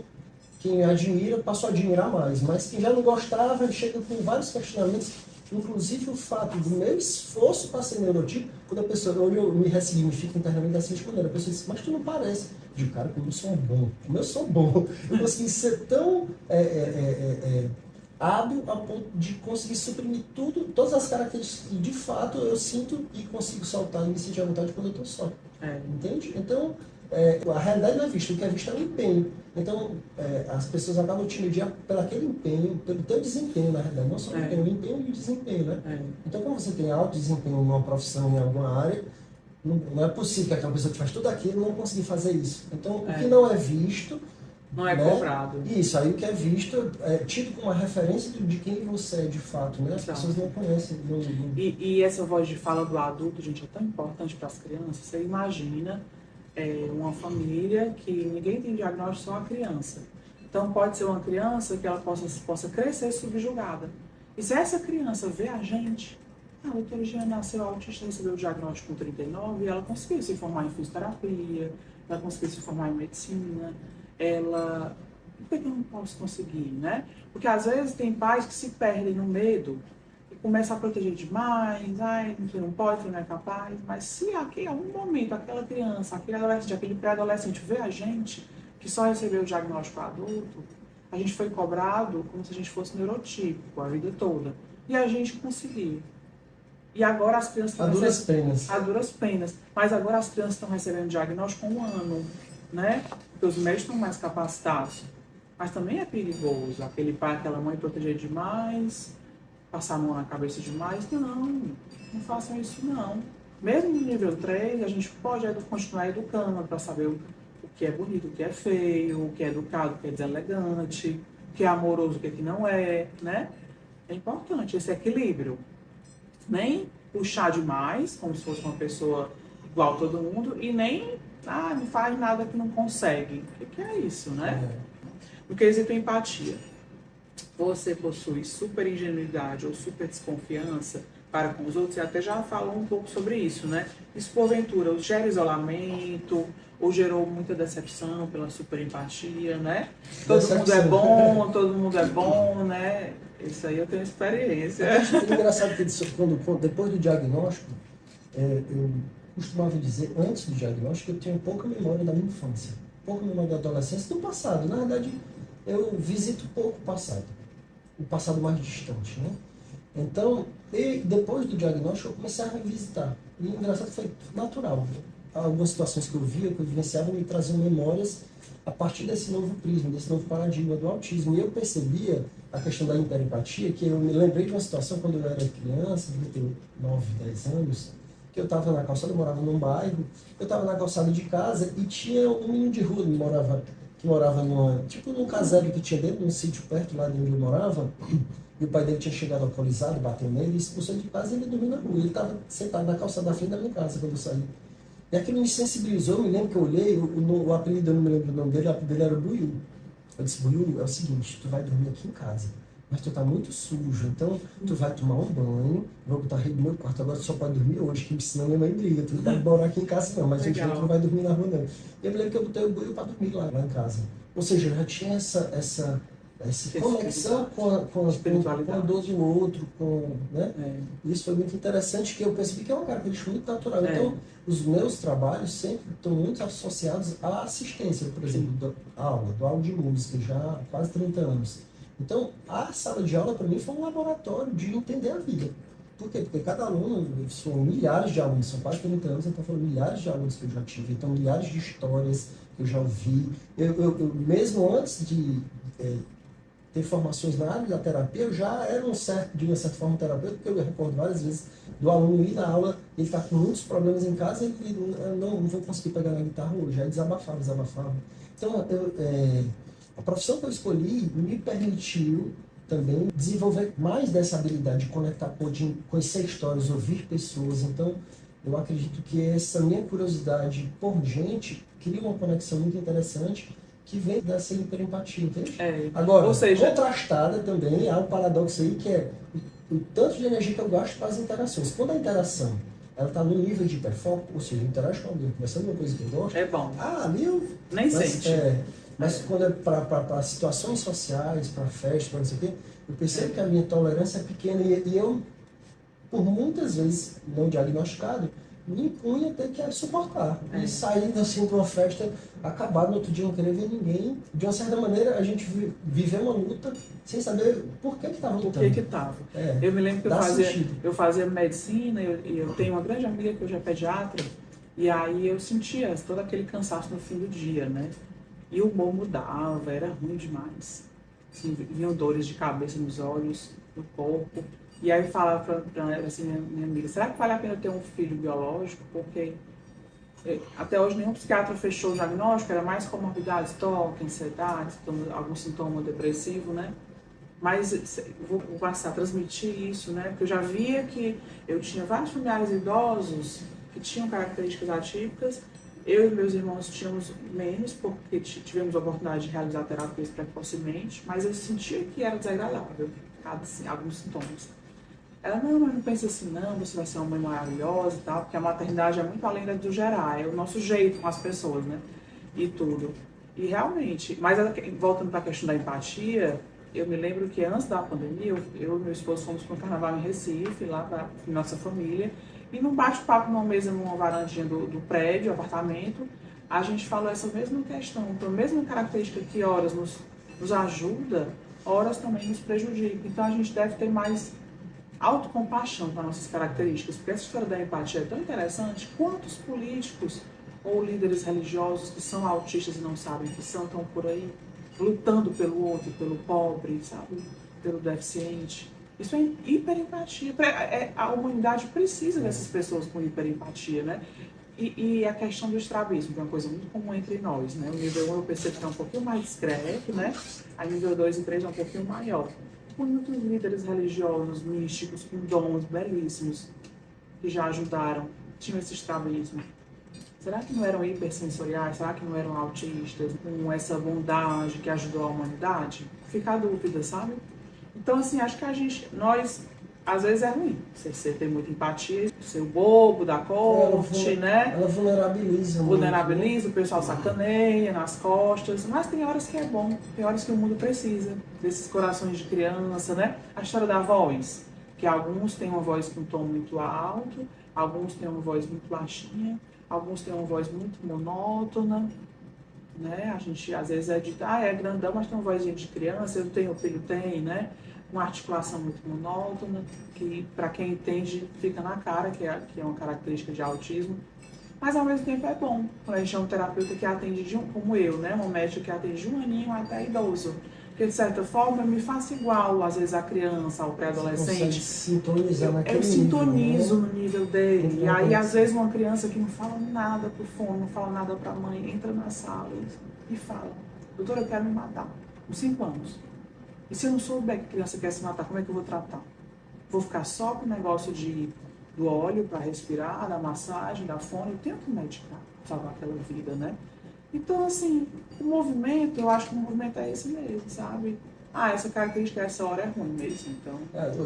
Speaker 2: quem admira passou a admirar mais, mas quem já não gostava chega com vários questionamentos, inclusive o fato do meu esforço para ser neurotipo, quando a pessoa, eu me ressignifico internamente da seguinte maneira, a pessoa diz, mas tu não parece. Eu digo, cara, como eu sou bom, eu consegui ser tão hábil a ponto de conseguir suprimir todas as características que de fato eu sinto e consigo soltar e me sentir à vontade quando eu estou só. Entende? Então, a realidade não é vista, o que é visto é o empenho. Então, as pessoas acabam te medir pelo aquele empenho, pelo teu desempenho, na realidade, não só o empenho, o empenho e o desempenho, né? Então, quando você tem alto desempenho em uma profissão, em alguma área, não é possível que aquela pessoa que faz tudo aquilo não conseguir fazer isso. Então, o que não é visto...
Speaker 1: Não é cobrado.
Speaker 2: Isso, aí o que é visto é tido como uma referência de quem você é de fato, né? As pessoas não conhecem.
Speaker 1: E essa voz de fala do adulto, gente, é tão importante para as crianças. Você imagina uma família que ninguém tem diagnóstico, só a criança. Então pode ser uma criança que ela possa crescer subjugada. E se essa criança vê a gente, a doutora Jeane nasceu autista, recebeu o diagnóstico com 39, e ela conseguiu se formar em fisioterapia, ela conseguiu se formar em medicina, por que eu não posso conseguir, né? Porque às vezes tem pais que se perdem no medo e começam a proteger demais, você não pode, você não é capaz, mas se aqui, em algum momento aquela criança, aquele adolescente, aquele pré-adolescente vê a gente, que só recebeu o diagnóstico adulto, a gente foi cobrado como se a gente fosse neurotípico a vida toda. E a gente conseguiu. E agora as crianças estão
Speaker 2: A
Speaker 1: duras penas. Mas agora as crianças estão recebendo diagnóstico há um ano, né? Porque os médicos estão mais capacitados. Mas também é perigoso. Aquele pai, aquela mãe proteger demais, passar a mão na cabeça demais. Não façam isso não. Mesmo no nível 3, a gente pode continuar educando para saber o que é bonito, o que é feio, o que é educado, o que é deselegante, o que é amoroso, o que não é, né? É importante esse equilíbrio. Nem puxar demais, como se fosse uma pessoa igual a todo mundo, e nem, não faz nada que não consegue. O que é isso, né? No quesito empatia, você possui super ingenuidade ou super desconfiança para com os outros, e até já falou um pouco sobre isso, né? Isso, porventura, gera isolamento, ou gerou muita decepção pela super empatia, né? Todo mundo é bom, né? Isso aí eu tenho experiência.
Speaker 2: É engraçado que depois do diagnóstico, eu costumava dizer, antes do diagnóstico, eu tinha pouca memória da minha infância, pouca memória da adolescência, do passado. Na verdade, eu visito pouco o passado mais distante, né? Então, depois do diagnóstico, eu comecei a revisitar. E engraçado, foi natural. Algumas situações que eu via, que eu vivenciava, me traziam memórias a partir desse novo prisma, desse novo paradigma do autismo. E eu percebia a questão da hiperempatia, que eu me lembrei de uma situação quando eu era criança, devia ter 9, 10 anos, que eu estava na calçada, eu morava num bairro, eu estava na calçada de casa e tinha um menino de rua que morava num casebre que tinha dentro de um sítio perto lá de onde eu morava, e o pai dele tinha chegado alcoolizado, bateu nele, expulsou de casa e ele dormiu na rua. Ele estava sentado na calçada da frente da minha casa quando eu saí. E aquilo me sensibilizou, eu me lembro que eu olhei, o apelido, eu não me lembro o nome dele, o apelido dele era Buiú. Eu disse, Buiú, é o seguinte, tu vai dormir aqui em casa, mas tu tá muito sujo, então tu vai tomar um banho, vou botar a rede no meu quarto, agora tu só pode dormir hoje, que senão minha mãe briga, tu não pode morar aqui em casa não, mas hoje tu não vai dormir na rua não. E eu me lembro que eu botei o Buiú para dormir lá em casa. Ou seja, eu já tinha essa essa conexão com a dor do outro, né? Isso foi muito interessante, que eu percebi que é uma característica muito natural. Então, os meus trabalhos sempre estão muito associados à assistência, por exemplo, da aula, do aula de música, já há quase 30 anos. Então, a sala de aula, para mim, foi um laboratório de entender a vida. Por quê? Porque cada aluno, são milhares de alunos, são quase 30 anos, então foram milhares de alunos que eu já tive, então milhares de histórias que eu já ouvi. Eu mesmo antes de ter formações na área da terapia, eu já era de uma certa forma terapeuta, porque eu me recordo várias vezes do aluno ir na aula, ele está com muitos problemas em casa e ele não vou conseguir pegar na guitarra hoje, aí desabafava. Então, a profissão que eu escolhi me permitiu também desenvolver mais dessa habilidade de conectar, de conhecer histórias, ouvir pessoas. Então, eu acredito que essa minha curiosidade por gente cria uma conexão muito interessante que vem dessa hiperempatia, entende? Agora, ou seja, contrastada também, há um paradoxo aí que é o tanto de energia que eu gasto para as interações. Quando a interação ela está no nível de hiperfoco, ou seja, eu interajo com alguém, começando uma coisa que eu gosto,
Speaker 1: é bom.
Speaker 2: Ali eu...
Speaker 1: Nem sente.
Speaker 2: Mas quando é para situações sociais, para festas, para não sei o quê, eu percebo que a minha tolerância é pequena e eu, por muitas vezes não diagnosticado, me impunha a ter que suportar. E sair assim de uma festa, acabar no outro dia não querer ver ninguém. De uma certa maneira, a gente viveu uma luta sem saber por que estava lutando.
Speaker 1: Por que estava. Eu me lembro que eu fazia medicina e eu tenho uma grande amiga que hoje é pediatra, e aí eu sentia todo aquele cansaço no fim do dia, né? E o humor mudava, era ruim demais. Assim, vinham dores de cabeça nos olhos, no corpo. E aí eu falava para assim, minha amiga, será que vale a pena ter um filho biológico? Porque até hoje nenhum psiquiatra fechou o diagnóstico, era mais comorbidades, toque, ansiedade, algum sintoma depressivo, né? Mas vou passar a transmitir isso, né? Porque eu já via que eu tinha vários familiares idosos que tinham características atípicas. Eu e meus irmãos tínhamos menos, porque tivemos a oportunidade de realizar terapias precocemente, mas eu sentia que era desagradável, assim, alguns sintomas. Ela, não, mas não pensa assim, não, você vai ser uma mãe maravilhosa e tal, porque a maternidade é muito além do gerar, é o nosso jeito com as pessoas, né? E tudo. E realmente, mas voltando para a questão da empatia, eu me lembro que antes da pandemia, eu e meu esposo fomos para um carnaval em Recife, lá para nossa família, e num bate-papo numa mesa, numa varandinha do prédio, apartamento, a gente falou essa mesma questão, então a mesma característica que horas nos ajuda, horas também nos prejudica. Então a gente deve ter mais autocompaixão com as nossas características, porque essa história da empatia é tão interessante. Quantos políticos ou líderes religiosos que são autistas e não sabem que são, estão por aí lutando pelo outro, pelo pobre, sabe? Pelo deficiente. Isso é hiperempatia. A humanidade precisa dessas pessoas com hiperempatia, né? E a questão do estrabismo, que é uma coisa muito comum entre nós, né? O nível 1 eu percebo que é um pouquinho mais discreto, né? A nível 2 e 3 é um pouquinho maior. Muitos líderes religiosos, místicos, com dons belíssimos, que já ajudaram, tinham esse estrabismo. Será que não eram hipersensoriais? Será que não eram autistas? Com essa bondade que ajudou a humanidade? Fica a dúvida, sabe? Então, assim, acho que nós, às vezes é ruim. Você tem muita empatia, ser o bobo da corte, né?
Speaker 2: Ela vulnerabiliza.
Speaker 1: Vulnerabiliza, o pessoal sacaneia nas costas. Mas tem horas que é bom, tem horas que o mundo precisa desses corações de criança, né? A história da voz, que alguns têm uma voz com um tom muito alto, alguns têm uma voz muito baixinha, alguns têm uma voz muito monótona, né? A gente às vezes é grandão, mas tem uma vozinha de criança, eu tenho, o filho tem, né? Uma articulação muito monótona, que para quem entende fica na cara, que é uma característica de autismo, mas ao mesmo tempo é bom. Quando a gente é um terapeuta que atende como eu, né? Uma médica que atende de 1 aninho até idoso. Porque, de certa forma, eu me faço igual, às vezes, à criança, ao pré-adolescente.
Speaker 2: Sintonizar naquele
Speaker 1: eu sintonizo
Speaker 2: nível, né?
Speaker 1: no nível dele. E aí, às vezes, uma criança que não fala nada pro fone, não fala nada pra mãe, entra na sala e fala: doutora, eu quero me matar. Com 5 anos. E se eu não souber que a criança quer se matar, como é que eu vou tratar? Vou ficar só com o negócio do óleo para respirar, da massagem, da fone? Eu tenho que medicar, salvar aquela vida, né? Então, assim, o movimento, eu acho que o movimento é esse mesmo, sabe? Essa característica, essa hora é ruim mesmo, então.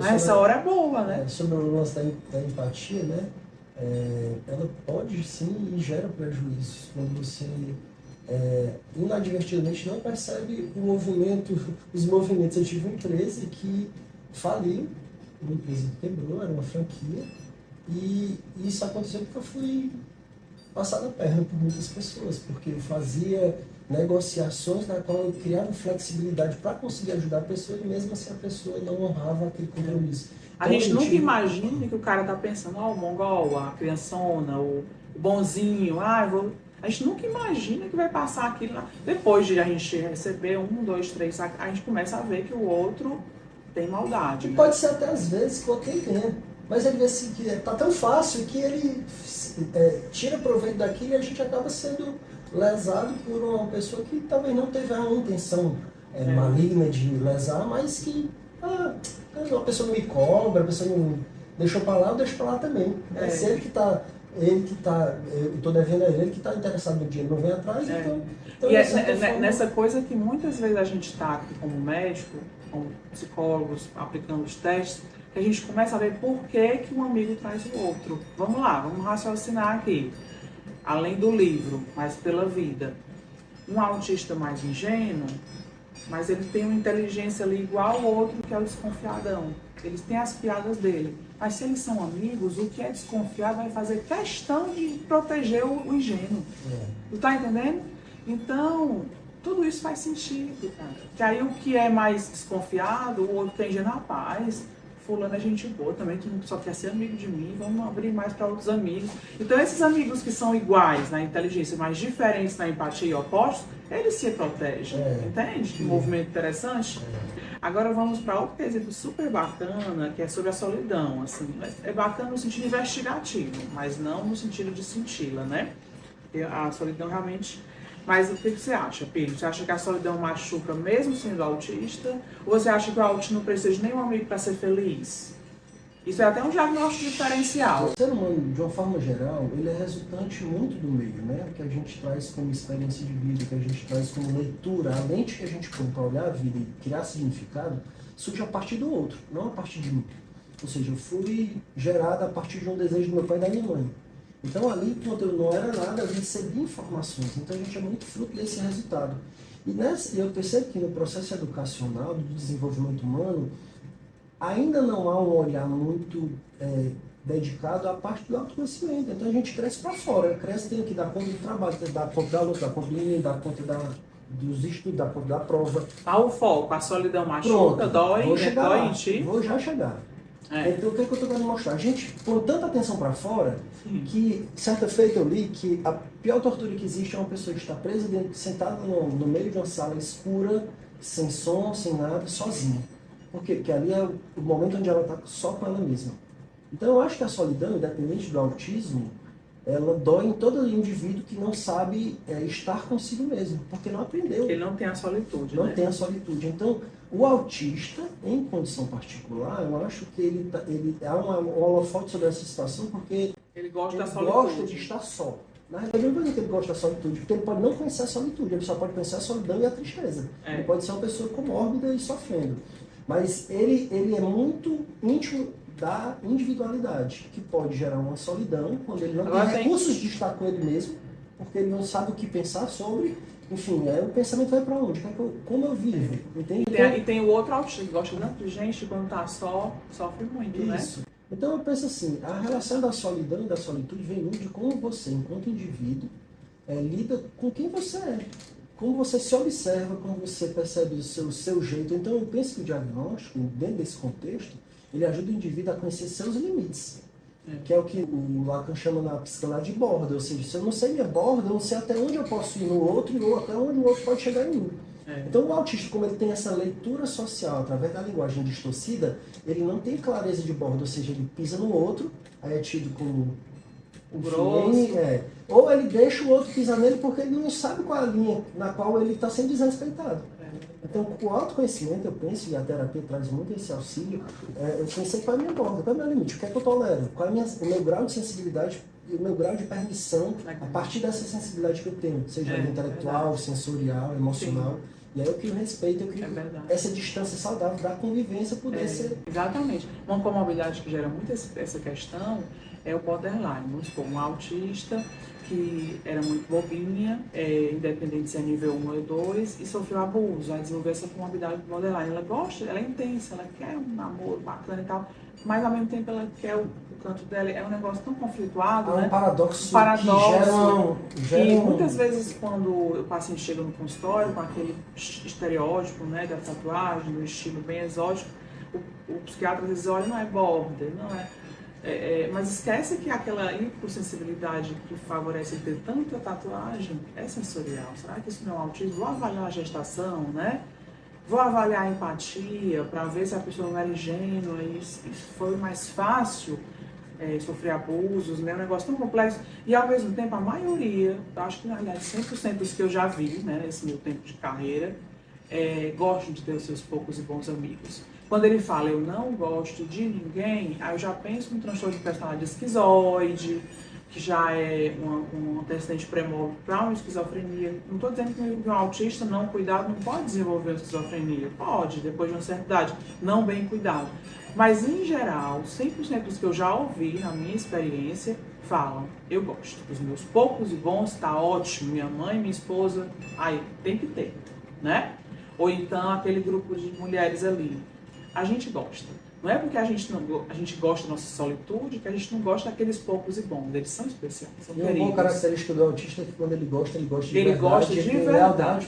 Speaker 1: Essa hora é boa, né?
Speaker 2: Sobre o lance da empatia, né? Ela pode sim e gera prejuízos quando você inadvertidamente não percebe os movimentos. Eu tive uma empresa que faliu, uma empresa que quebrou, era uma franquia, e isso aconteceu porque eu fui passar a perna por muitas pessoas, porque eu fazia negociações na qual eu criava flexibilidade para conseguir ajudar a pessoa, e mesmo assim a pessoa não honrava aquele compromisso.
Speaker 1: A gente nunca imagina que o cara tá pensando, o mongol, a criançona, o bonzinho, a gente nunca imagina que vai passar aquilo lá. Depois de a gente receber 1, 2, 3, a gente começa a ver que o outro tem maldade.
Speaker 2: E pode ser até às vezes que ok tenha, mas ele vê assim que tá tão fácil que ele tira proveito daquilo, e a gente acaba sendo lesado por uma pessoa que talvez não teve a intenção maligna de lesar, mas que a pessoa não me cobra, a pessoa não deixou para lá, eu deixo para lá também. Se ele que tá, eu estou devendo a ele que está interessado no dinheiro, não vem atrás, então
Speaker 1: e nessa coisa que muitas vezes a gente está aqui como médico, como psicólogos, aplicando os testes, que a gente começa a ver por que um amigo traz o outro. Vamos lá, vamos raciocinar aqui. Além do livro, mas pela vida. Um autista mais ingênuo, mas ele tem uma inteligência ali igual ao outro, que é o desconfiadão. Eles têm as piadas dele. Mas se eles são amigos, o que é desconfiado vai fazer questão de proteger o ingênuo. Tu tá entendendo? Então, tudo isso faz sentido, cara. Que aí o que é mais desconfiado, o outro tem ingênuo, rapaz, fulano é gente boa também, tu só quer ser amigo de mim, vamos abrir mais para outros amigos. Então esses amigos que são iguais na inteligência, mas diferentes na empatia e opostos, eles se protegem, entende? Que movimento interessante. Agora vamos para outro quesito super bacana, que é sobre a solidão. Assim, é bacana no sentido investigativo, mas não no sentido de senti-la, né? Porque a solidão realmente... Mas o que você acha, Pedro? Você acha que a solidão machuca mesmo sendo autista? Ou você acha que o autista não precisa de nenhum amigo para ser feliz? Isso é até um diagnóstico diferencial.
Speaker 2: O ser humano, de uma forma geral, ele é resultante muito do meio, né? O que a gente traz como experiência de vida, o que a gente traz como leitura, a lente que a gente põe para olhar a vida e criar significado, surge a partir do outro, não a partir de mim. Ou seja, eu fui gerado a partir de um desejo do meu pai e da minha mãe. Então ali, quando eu não era nada, eu recebi informações. Então a gente é muito fruto desse resultado. E eu percebo que no processo educacional, do desenvolvimento humano, ainda não há um olhar muito dedicado à parte do autoconhecimento. Então a gente cresce para fora, cresce tendo que dar conta do trabalho, dar conta da luta, dar conta do menino, dar conta dos estudos, dar conta da prova.
Speaker 1: O foco, a solidão machuca, dói em ti?
Speaker 2: Vou já chegar. Então o que é que eu estou querendo mostrar? A gente põe tanta atenção para fora que, certa feita eu li que a pior tortura que existe é uma pessoa que está presa, sentada no meio de uma sala escura, sem som, sem nada, sozinha. Por quê? Porque ali é o momento onde ela está só com ela mesma. Então eu acho que a solidão, independente do autismo, ela dói em todo indivíduo que não sabe estar consigo mesmo, porque não aprendeu.
Speaker 1: Ele não tem a solitude,
Speaker 2: Não tem a solitude. Então, o autista, em condição particular, eu acho que há um holofote sobre essa situação, porque
Speaker 1: ele gosta da
Speaker 2: solitude. Gosta de estar só. Na realidade, eu não digo que ele gosta da solitude, porque ele pode não conhecer a solitude, ele só pode conhecer a solidão e a tristeza. Ele pode ser uma pessoa comórbida e sofrendo. Mas ele é muito íntimo da individualidade, que pode gerar uma solidão, quando ele não tem recursos de estar com ele mesmo, porque ele não sabe o que pensar sobre. Enfim, o pensamento vai para onde? Como eu vivo? Entende?
Speaker 1: E tem o outro autista que gosta tanto de gente, quando tá só, sofre muito,
Speaker 2: isso, né? Então eu penso assim, a relação da solidão e da solitude vem muito de como você, enquanto indivíduo, lida com quem você é. Como você se observa, como você percebe o seu jeito. Então eu penso que o diagnóstico, dentro desse contexto, ele ajuda o indivíduo a conhecer seus limites. Que é o que o Lacan chama na psicanálise de borda. Ou seja, se eu não sei minha borda, eu não sei até onde eu posso ir no outro e até onde o outro pode chegar em mim. Então o autista, como ele tem essa leitura social através da linguagem distorcida, ele não tem clareza de borda, ou seja, ele pisa no outro, aí é tido como
Speaker 1: o grosso.
Speaker 2: Ou ele deixa o outro pisar nele porque ele não sabe qual é a linha na qual ele está sendo desrespeitado. Então, o autoconhecimento, eu penso, e a terapia traz muito esse auxílio, eu pensei qual é a minha borda, qual é o meu limite, o que é que eu tolero, qual é o meu grau de sensibilidade e o meu grau de permissão a partir dessa sensibilidade que eu tenho, seja intelectual, sensorial, emocional. Sim. E aí eu crio respeito, eu crio essa distância saudável da convivência poder ser...
Speaker 1: Exatamente. Uma comorbidade que gera muito essa questão é o borderline. Vamos supor, um autista que era muito bobinha, independente se é nível 1 ou 2, e sofreu abuso, vai desenvolver essa comorbidade do borderline. Ela gosta, ela é intensa, ela quer um namoro bacana e tal, mas ao mesmo tempo ela quer o canto dela. É um negócio tão conflituado, né?
Speaker 2: Um paradoxo,
Speaker 1: Que
Speaker 2: gera
Speaker 1: e muitas vezes quando o paciente chega no consultório com aquele estereótipo, né, da tatuagem, do estilo bem exótico, o psiquiatra às vezes olha, não é border, não é. Mas esquece que aquela hipossensibilidade que favorece ter tanta tatuagem é sensorial. Será que isso não é um autismo? Vou avaliar a gestação, né? Vou avaliar a empatia para ver se a pessoa não era ingênua e foi mais fácil sofrer abusos, né? É um negócio tão complexo. E ao mesmo tempo a maioria, acho que na realidade 100% dos que eu já vi, né, nesse meu tempo de carreira, gostam de ter os seus poucos e bons amigos. Quando ele fala, eu não gosto de ninguém, aí eu já penso no transtorno de personalidade esquizoide, que já é um antecedente pré-mórbio para uma esquizofrenia. Não estou dizendo que um autista não cuidado não pode desenvolver uma esquizofrenia. Pode, depois de uma certa idade, não bem cuidado. Mas, em geral, 100% dos que eu já ouvi, na minha experiência, falam, eu gosto. Os meus poucos e bons, tá ótimo. Minha mãe, minha esposa, aí tem que ter, né? Ou então aquele grupo de mulheres ali. A gente gosta. Não é porque a gente gosta da nossa solitude que a gente não gosta daqueles poucos e bons. Eles são especiais, são queridos.
Speaker 2: E uma característica do autista é que quando ele gosta de verdade.
Speaker 1: Ele gosta de verdade.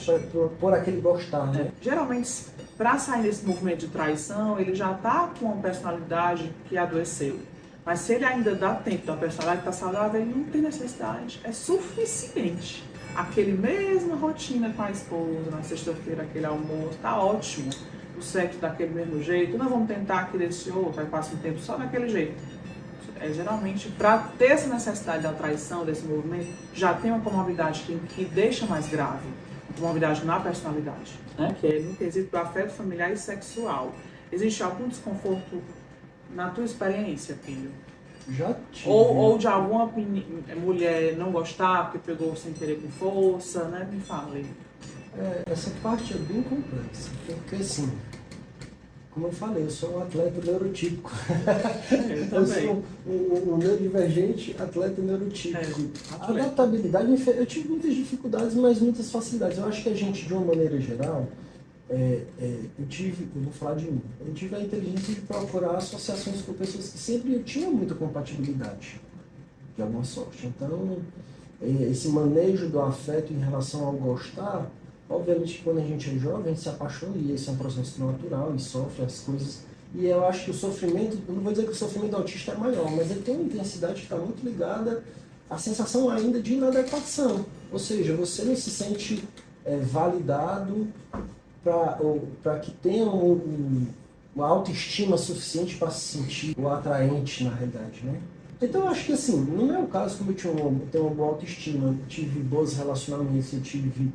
Speaker 2: Por aquele gostar, né?
Speaker 1: Geralmente, para sair desse movimento de traição, ele já está com uma personalidade que adoeceu. Mas se ele ainda dá tempo da personalidade estar saudável, ele não tem necessidade. É suficiente. Aquele mesma rotina com a esposa, na sexta-feira, aquele almoço, está ótimo. O sexo daquele mesmo jeito, não vamos tentar aquele desse outro, aí passa um tempo só daquele jeito. Geralmente, para ter essa necessidade da traição, desse movimento, já tem uma comorbidade que deixa mais grave, uma comorbidade na personalidade, né? Que é no quesito do afeto familiar e sexual. Existe algum desconforto na tua experiência, filho?
Speaker 2: Já tive.
Speaker 1: Ou de alguma mulher não gostar porque pegou sem querer com força, né? Me fala aí.
Speaker 2: Essa parte é bem complexa, porque assim, como eu falei, eu sou um atleta neurotípico. Eu sou um neurodivergente atleta neurotípico. A adaptabilidade, eu tive muitas dificuldades, mas muitas facilidades. Eu acho que a gente, de uma maneira geral, eu vou falar de mim, eu tive a inteligência de procurar associações com pessoas que sempre eu tinha muita compatibilidade, de alguma sorte. Então, esse manejo do afeto em relação ao gostar, obviamente que quando a gente é jovem, a gente se apaixona e esse é um processo natural e sofre as coisas. E eu acho que o sofrimento, eu não vou dizer que o sofrimento do autista é maior, mas ele tem uma intensidade que está muito ligada à sensação ainda de inadequação. Ou seja, você não se sente validado para que tenha uma autoestima suficiente para se sentir o atraente na realidade, né? Então eu acho que assim, no meu caso, como eu tenho uma boa autoestima, eu tive bons relacionamentos, eu tive...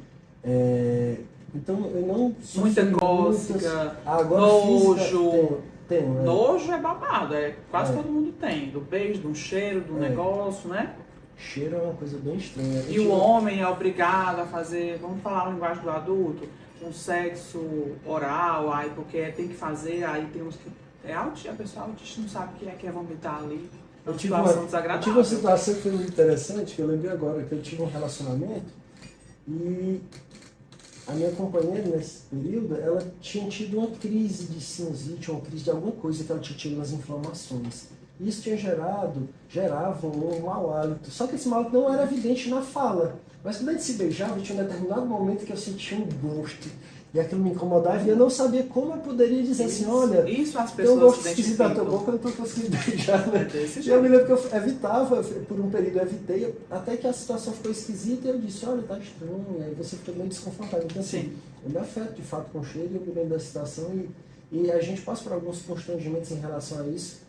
Speaker 2: então eu não sofri
Speaker 1: muita cócega,
Speaker 2: nojo. Tenho,
Speaker 1: Nojo é babado, quase todo mundo tem. Do beijo, do cheiro, do negócio, né?
Speaker 2: Cheiro é uma coisa bem estranha.
Speaker 1: E o homem é obrigado a fazer, vamos falar a linguagem do adulto, um sexo oral, aí porque tem que fazer, aí tem uns que... a pessoa autista não sabe o que é vomitar ali.
Speaker 2: Eu tive uma situação que foi muito interessante, que eu lembrei agora, que eu tive um relacionamento e a minha companheira, nesse período, ela tinha tido uma crise de sinusite, uma crise de alguma coisa que ela tinha tido nas inflamações. Isso gerava um mau hálito. Só que esse mau hálito não era evidente na fala. Mas quando a gente se beijava, tinha um determinado momento que eu sentia um gosto. E aquilo me incomodava e eu não sabia como eu poderia dizer assim, olha,
Speaker 1: isso as
Speaker 2: tem um gosto esquisito na tua boca, eu não estou conseguindo beijar, né? E eu me lembro que eu evitava, por um período eu evitei, até que a situação ficou esquisita e eu disse, olha, tá estranho, e aí você fica meio desconfortável. Então assim, eu me afeto de fato com o cheiro, eu me lembro da situação e a gente passa por alguns constrangimentos em relação a isso.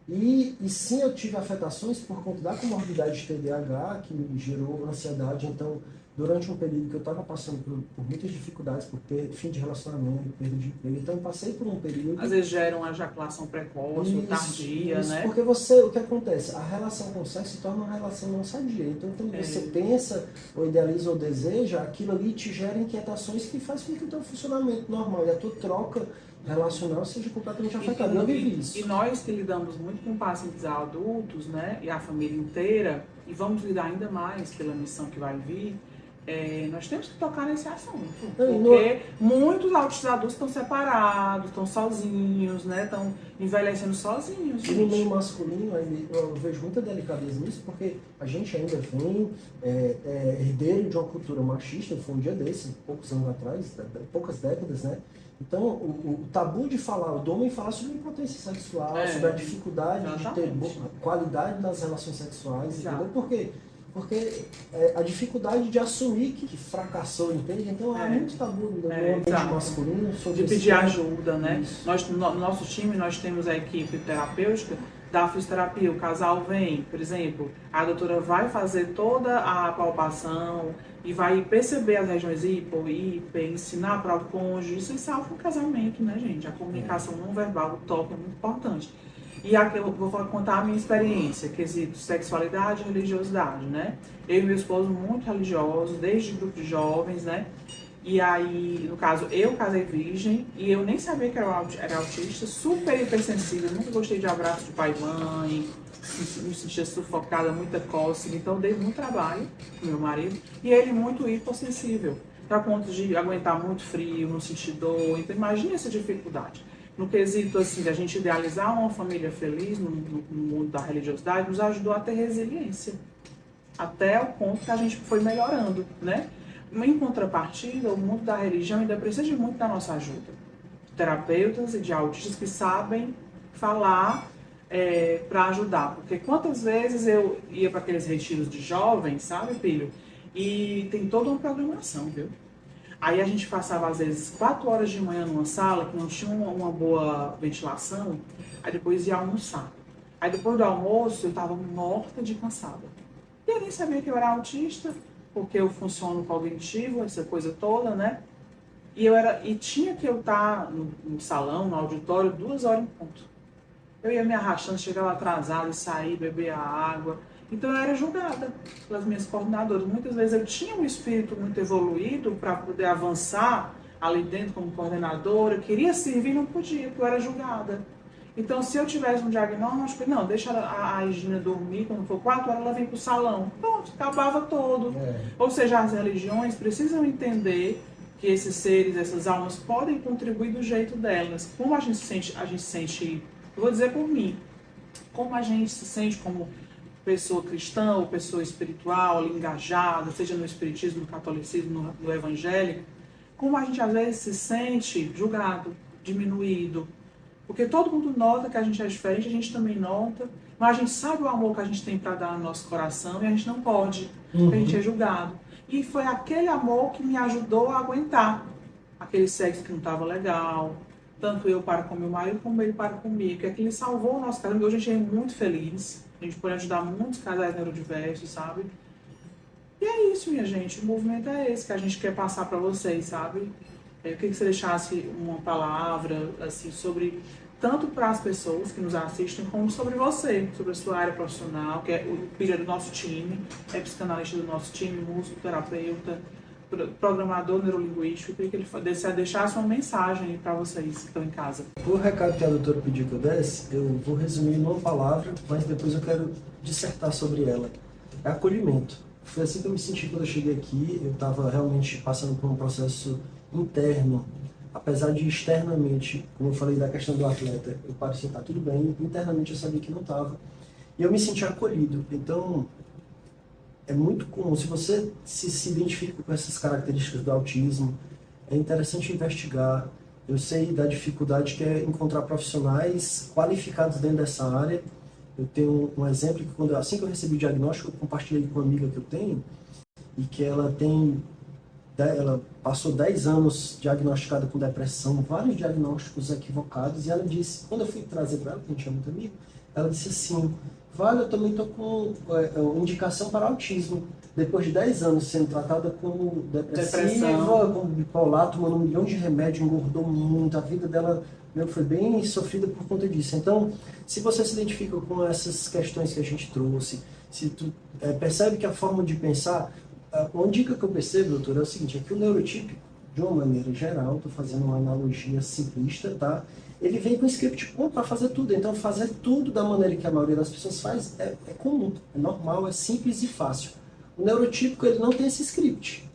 Speaker 2: E sim, eu tive afetações por conta da comorbidade de TDAH, que me gerou ansiedade. Então, durante um período que eu estava passando por muitas dificuldades, por fim de relacionamento, perda de emprego, então eu passei por um período...
Speaker 1: Às vezes gera uma ejaculação precoce ou tardia, né?
Speaker 2: Porque o que acontece? A relação com o sexo se torna uma relação não sadia. Então, quando você pensa, ou idealiza, ou deseja, aquilo ali te gera inquietações que faz com que o teu funcionamento normal e a tua troca relacional seja completamente afetado. Eu não vivi isso.
Speaker 1: E nós que lidamos muito com pacientes adultos, né, e a família inteira, e vamos lidar ainda mais pela missão que vai vir, nós temos que tocar nesse assunto. Porque muitos autistas adultos estão separados, estão sozinhos, né, estão envelhecendo sozinhos.
Speaker 2: E no meio masculino, eu vejo muita delicadeza nisso, porque a gente ainda vem herdeiro de uma cultura machista. Foi um dia desse, poucos anos atrás, poucas décadas, né? Então, o tabu de falar, do homem falar sobre impotência sexual, sobre a dificuldade de ter qualidade nas relações sexuais, entendeu? Por quê? Porque a dificuldade de assumir que fracassou, entende? Então, há muito tabu no ambiente masculino sobre
Speaker 1: de pedir ajuda, né? Nós, no nosso time, nós temos a equipe terapêutica da fisioterapia. O casal vem, por exemplo, a doutora vai fazer toda a palpação e vai perceber as regiões hipo, hiper, ensinar para o cônjuge. Isso salva o casamento, né, gente? A comunicação não verbal, o toque é muito importante. E aqui eu vou contar a minha experiência, quesito sexualidade e religiosidade, né? Eu e meu esposo muito religiosos, desde grupo de jovens, né? E aí, no caso, eu casei virgem e eu nem sabia que era autista, super hipersensível, nunca gostei de abraço de pai e mãe, me sentia sufocada, muita cócega, então dei muito trabalho com meu marido. E ele muito hipossensível, a ponto de aguentar muito frio, não sentir dor. Então imagine essa dificuldade. No quesito assim, da gente idealizar uma família feliz no mundo da religiosidade, nos ajudou a ter resiliência. Até o ponto que a gente foi melhorando, né? Em contrapartida, o mundo da religião ainda precisa de muito da nossa ajuda. Terapeutas e de autistas que sabem falar para ajudar. Porque quantas vezes eu ia para aqueles retiros de jovens, sabe, filho? E tem toda uma programação, viu? Aí a gente passava, às vezes, 4 horas de manhã numa sala que não tinha uma boa ventilação, aí depois ia almoçar. Aí depois do almoço eu estava morta de cansada. E eu nem sabia que eu era autista, porque eu funciono cognitivo, essa coisa toda, né? E tinha que eu estar no salão, no auditório, 2 horas em ponto. Eu ia me arrastando, chegava atrasada, sair, beber a água. Então eu era julgada pelas minhas coordenadoras. Muitas vezes eu tinha um espírito muito evoluído para poder avançar ali dentro como coordenadora, eu queria servir e não podia, porque eu era julgada. Então se eu tivesse um diagnóstico, não, deixa a Regina dormir, quando for 4 horas ela vem para o salão. Pronto, acabava todo. Ou seja, as religiões precisam entender que esses seres, essas almas podem contribuir do jeito delas. Como a gente se sente, eu vou dizer por mim, como a gente se sente como pessoa cristã ou pessoa espiritual, ali, engajada, seja no espiritismo, no catolicismo, no evangélico, como a gente às vezes se sente julgado, diminuído. Porque todo mundo nota que a gente é diferente, a gente também nota, mas a gente sabe o amor que a gente tem para dar no nosso coração e a gente não pode, porque a gente é julgado. E foi aquele amor que me ajudou a aguentar aquele sexo que não estava legal, tanto eu para com meu marido como ele para comigo, que aquilo salvou o nosso casamento. Hoje a gente é muito feliz. A gente pode ajudar muitos casais neurodiversos, sabe? E é isso, minha gente. O movimento é esse que a gente quer passar para vocês, sabe? Eu queria que você deixasse uma palavra, assim, sobre... Tanto para as pessoas que nos assistem, como sobre você, sobre a sua área profissional, que é o filho do nosso time, é psicanalista do nosso time, músico, terapeuta, programador neurolinguístico. Eu queria que ele deixasse uma mensagem para vocês que estão em casa.
Speaker 2: O recado que a doutora pediu que eu desse, eu vou resumir numa palavra, mas depois eu quero dissertar sobre ela. É acolhimento. Foi assim que eu me senti quando eu cheguei aqui. Eu estava realmente passando por um processo interno. Apesar de externamente, como eu falei da questão do atleta, eu parecia estar tudo bem, internamente eu sabia que não estava. E eu me senti acolhido. Então, é muito comum, se você se identifica com essas características do autismo, é interessante investigar. Eu sei da dificuldade que é encontrar profissionais qualificados dentro dessa área. Eu tenho um exemplo que assim que eu recebi o diagnóstico, eu compartilhei com uma amiga que eu tenho, e que ela passou 10 anos diagnosticada com depressão, vários diagnósticos equivocados, e ela disse, quando eu fui trazer para ela, que a gente é muito amigo, ela disse assim, Vale, eu também estou com indicação para autismo. Depois de 10 anos sendo tratada como depressiva, como bipolar, tomando 1 milhão de remédios, engordou muito, a vida dela foi bem sofrida por conta disso. Então, se você se identifica com essas questões que a gente trouxe, se tu percebe que a forma de pensar... Uma dica que eu percebo, doutor, é o seguinte, é que o neurotípico, de uma maneira geral, estou fazendo uma analogia simplista, tá? Ele vem com um script bom para fazer tudo. Então, fazer tudo da maneira que a maioria das pessoas faz é comum, é normal, é simples e fácil. O neurotípico, ele não tem esse script.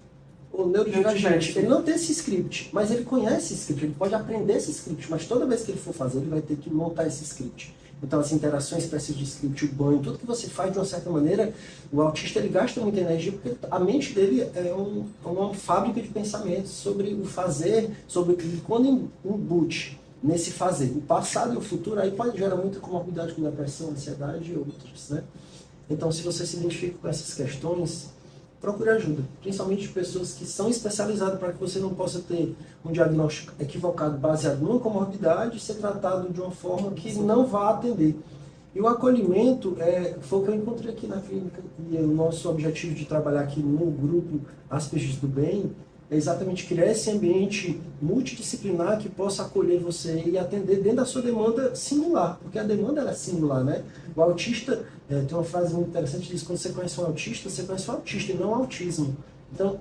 Speaker 2: O neurodivergente, ele não tem esse script, mas ele conhece esse script, ele pode aprender esse script, mas toda vez que ele for fazer, ele vai ter que montar esse script. Então, as interações, espécies de script, o banho, tudo que você faz, de uma certa maneira, o autista, ele gasta muita energia, porque a mente dele é uma fábrica de pensamentos sobre o fazer, sobre quando embute nesse fazer. O passado e o futuro, aí pode gerar muita comorbidade com depressão, ansiedade e outras, né? Então, se você se identifica com essas questões, procure ajuda, principalmente de pessoas que são especializadas, para que você não possa ter um diagnóstico equivocado baseado numa comorbidade e ser tratado de uma forma que não vá atender. E o acolhimento foi o que eu encontrei aqui na clínica, e o nosso objetivo de trabalhar aqui no grupo Asperger do Bem é exatamente criar esse ambiente multidisciplinar que possa acolher você e atender dentro da sua demanda singular, porque a demanda ela é singular, né? O autista, tem uma frase muito interessante que diz: quando você conhece um autista, você conhece um autista e não o autismo. Então,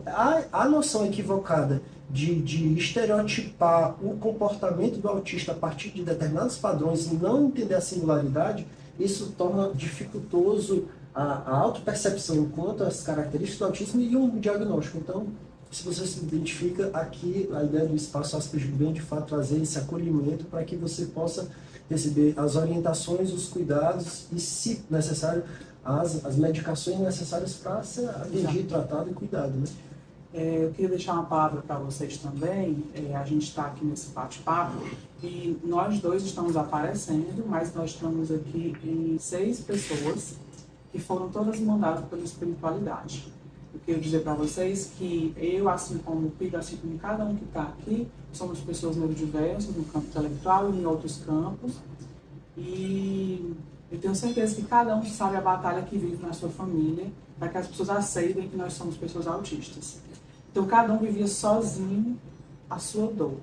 Speaker 2: a noção equivocada de estereotipar o comportamento do autista a partir de determinados padrões e não entender a singularidade, isso torna dificultoso a autopercepção quanto às características do autismo e um diagnóstico. Então, se você se identifica, aqui a ideia do Espaço Asperger vem de fato trazer esse acolhimento para que você possa receber as orientações, os cuidados e, se necessário, as medicações necessárias para ser atendido, tratado e cuidado, né?
Speaker 1: Eu queria deixar uma palavra para vocês também. A gente está aqui nesse bate-papo e nós dois estamos aparecendo, mas nós estamos aqui em 6 pessoas que foram todas mandadas pela espiritualidade. Eu quero dizer para vocês que eu, assim como o Pedro, assim como cada um que está aqui, somos pessoas neurodiversas no campo intelectual e em outros campos. E eu tenho certeza que cada um sabe a batalha que vive na sua família para que as pessoas aceitem que nós somos pessoas autistas. Então, cada um vivia sozinho a sua dor.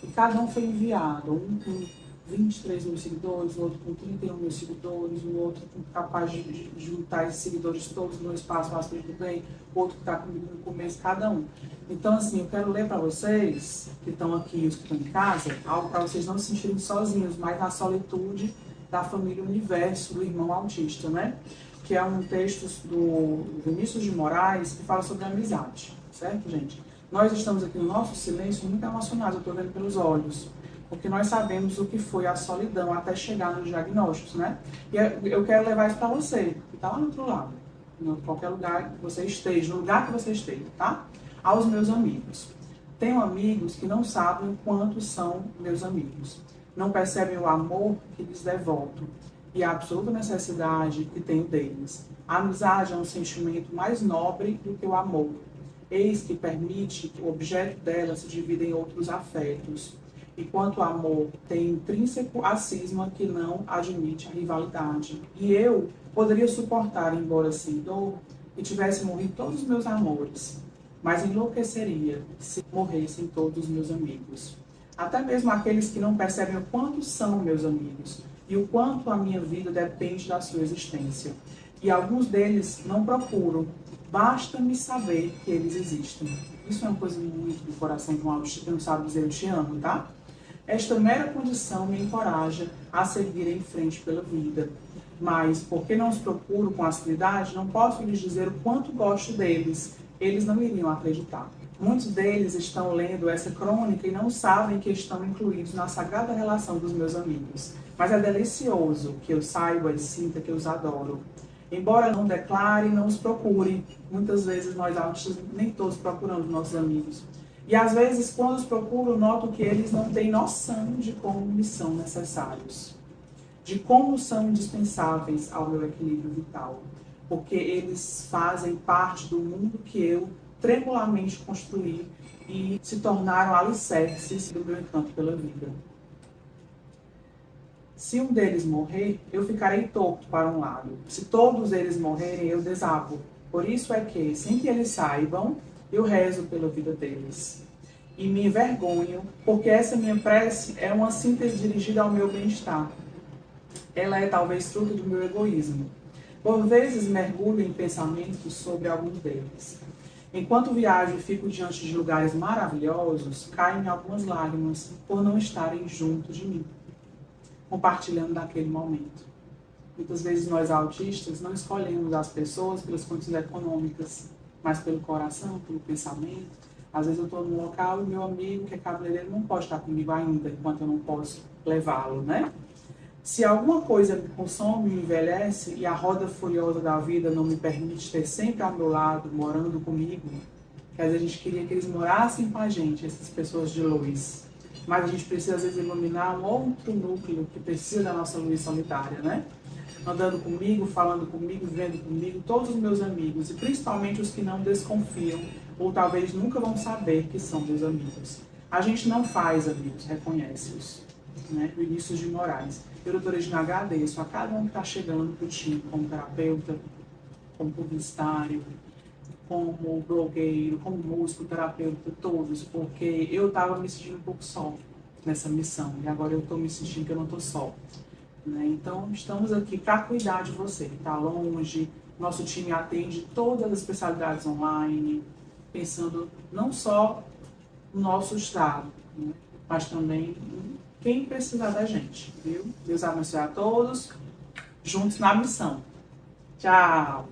Speaker 1: E cada um foi enviado, um com 23 mil seguidores, o outro com 31 mil seguidores, o outro capaz de juntar esses seguidores todos no Espaço Asperger do Bem, o outro que está comigo no começo, cada um. Então, assim, eu quero ler para vocês, que estão aqui e os que estão em casa, algo para vocês não se sentirem sozinhos, mas na solitude da família Universo, do irmão autista, né? Que é um texto do Vinícius de Moraes, que fala sobre amizade, certo, gente? Nós estamos aqui no nosso silêncio muito emocionados, eu estou vendo pelos olhos, porque nós sabemos o que foi a solidão até chegar nos diagnósticos, né? E eu quero levar isso para você, que está lá no outro lado, em qualquer lugar que você esteja, no lugar que você esteja, tá? Aos meus amigos. Tenho amigos que não sabem o quanto são meus amigos, não percebem o amor que lhes devolvo e a absoluta necessidade que tenho deles. A amizade é um sentimento mais nobre do que o amor. Eis que permite que o objeto dela se divida em outros afetos. E quanto o amor tem intrínseco a cisma que não admite a rivalidade. E eu poderia suportar, embora sem dor, que tivesse morrido todos os meus amores, mas enlouqueceria se morressem todos os meus amigos. Até mesmo aqueles que não percebem o quanto são meus amigos e o quanto a minha vida depende da sua existência. E alguns deles não procuram, basta-me saber que eles existem. Isso é uma coisa muito do coração de um autista que não sabe dizer eu te amo, tá? Esta mera condição me encoraja a seguir em frente pela vida. Mas, porque não os procuro com assiduidade, não posso lhes dizer o quanto gosto deles. Eles não iriam acreditar. Muitos deles estão lendo essa crônica e não sabem que estão incluídos na sagrada relação dos meus amigos. Mas é delicioso que eu saiba e sinta que eu os adoro. Embora não declare, não os procure. Muitas vezes nós autistas nem todos procuramos nossos amigos. E às vezes, quando os procuro, noto que eles não têm noção de como me são necessários. De como são indispensáveis ao meu equilíbrio vital. Porque eles fazem parte do mundo que eu tremulamente construí e se tornaram alicerces do meu encanto pela vida. Se um deles morrer, eu ficarei torto para um lado. Se todos eles morrerem, eu desabo. Por isso é que, sem que eles saibam, eu rezo pela vida deles. E me envergonho, porque essa minha prece é uma síntese dirigida ao meu bem-estar. Ela é talvez fruto do meu egoísmo. Por vezes mergulho em pensamentos sobre alguns deles. Enquanto viajo e fico diante de lugares maravilhosos, caem algumas lágrimas por não estarem junto de mim, compartilhando daquele momento. Muitas vezes nós autistas não escolhemos as pessoas pelas condições econômicas, mas pelo coração, pelo pensamento. Às vezes eu estou num local e meu amigo, que é cabeleireiro, não pode estar comigo ainda, enquanto eu não posso levá-lo, né? Se alguma coisa me consome, me envelhece e a roda furiosa da vida não me permite ter sempre ao meu lado, morando comigo, que às vezes a gente queria que eles morassem com a gente, essas pessoas de luz. Mas a gente precisa, às vezes, iluminar um outro núcleo que precisa da nossa luz solitária, né? Andando comigo, falando comigo, vivendo comigo, todos os meus amigos, e principalmente os que não desconfiam, ou talvez nunca vão saber que são meus amigos. A gente não faz amigos, reconhece-os. Né? Vinícius de Moraes. Eu, doutora Regina, agradeço a cada um que está chegando para o time, como terapeuta, como publicitário, como blogueiro, como músico, terapeuta, todos, porque eu estava me sentindo um pouco só nessa missão, e agora eu estou me sentindo que eu não estou só. Né? Então, estamos aqui para cuidar de você que está longe. Nosso time atende todas as especialidades online, pensando não só no nosso estado, né? Mas também quem precisar da gente, viu? Deus abençoe a todos, juntos na missão. Tchau!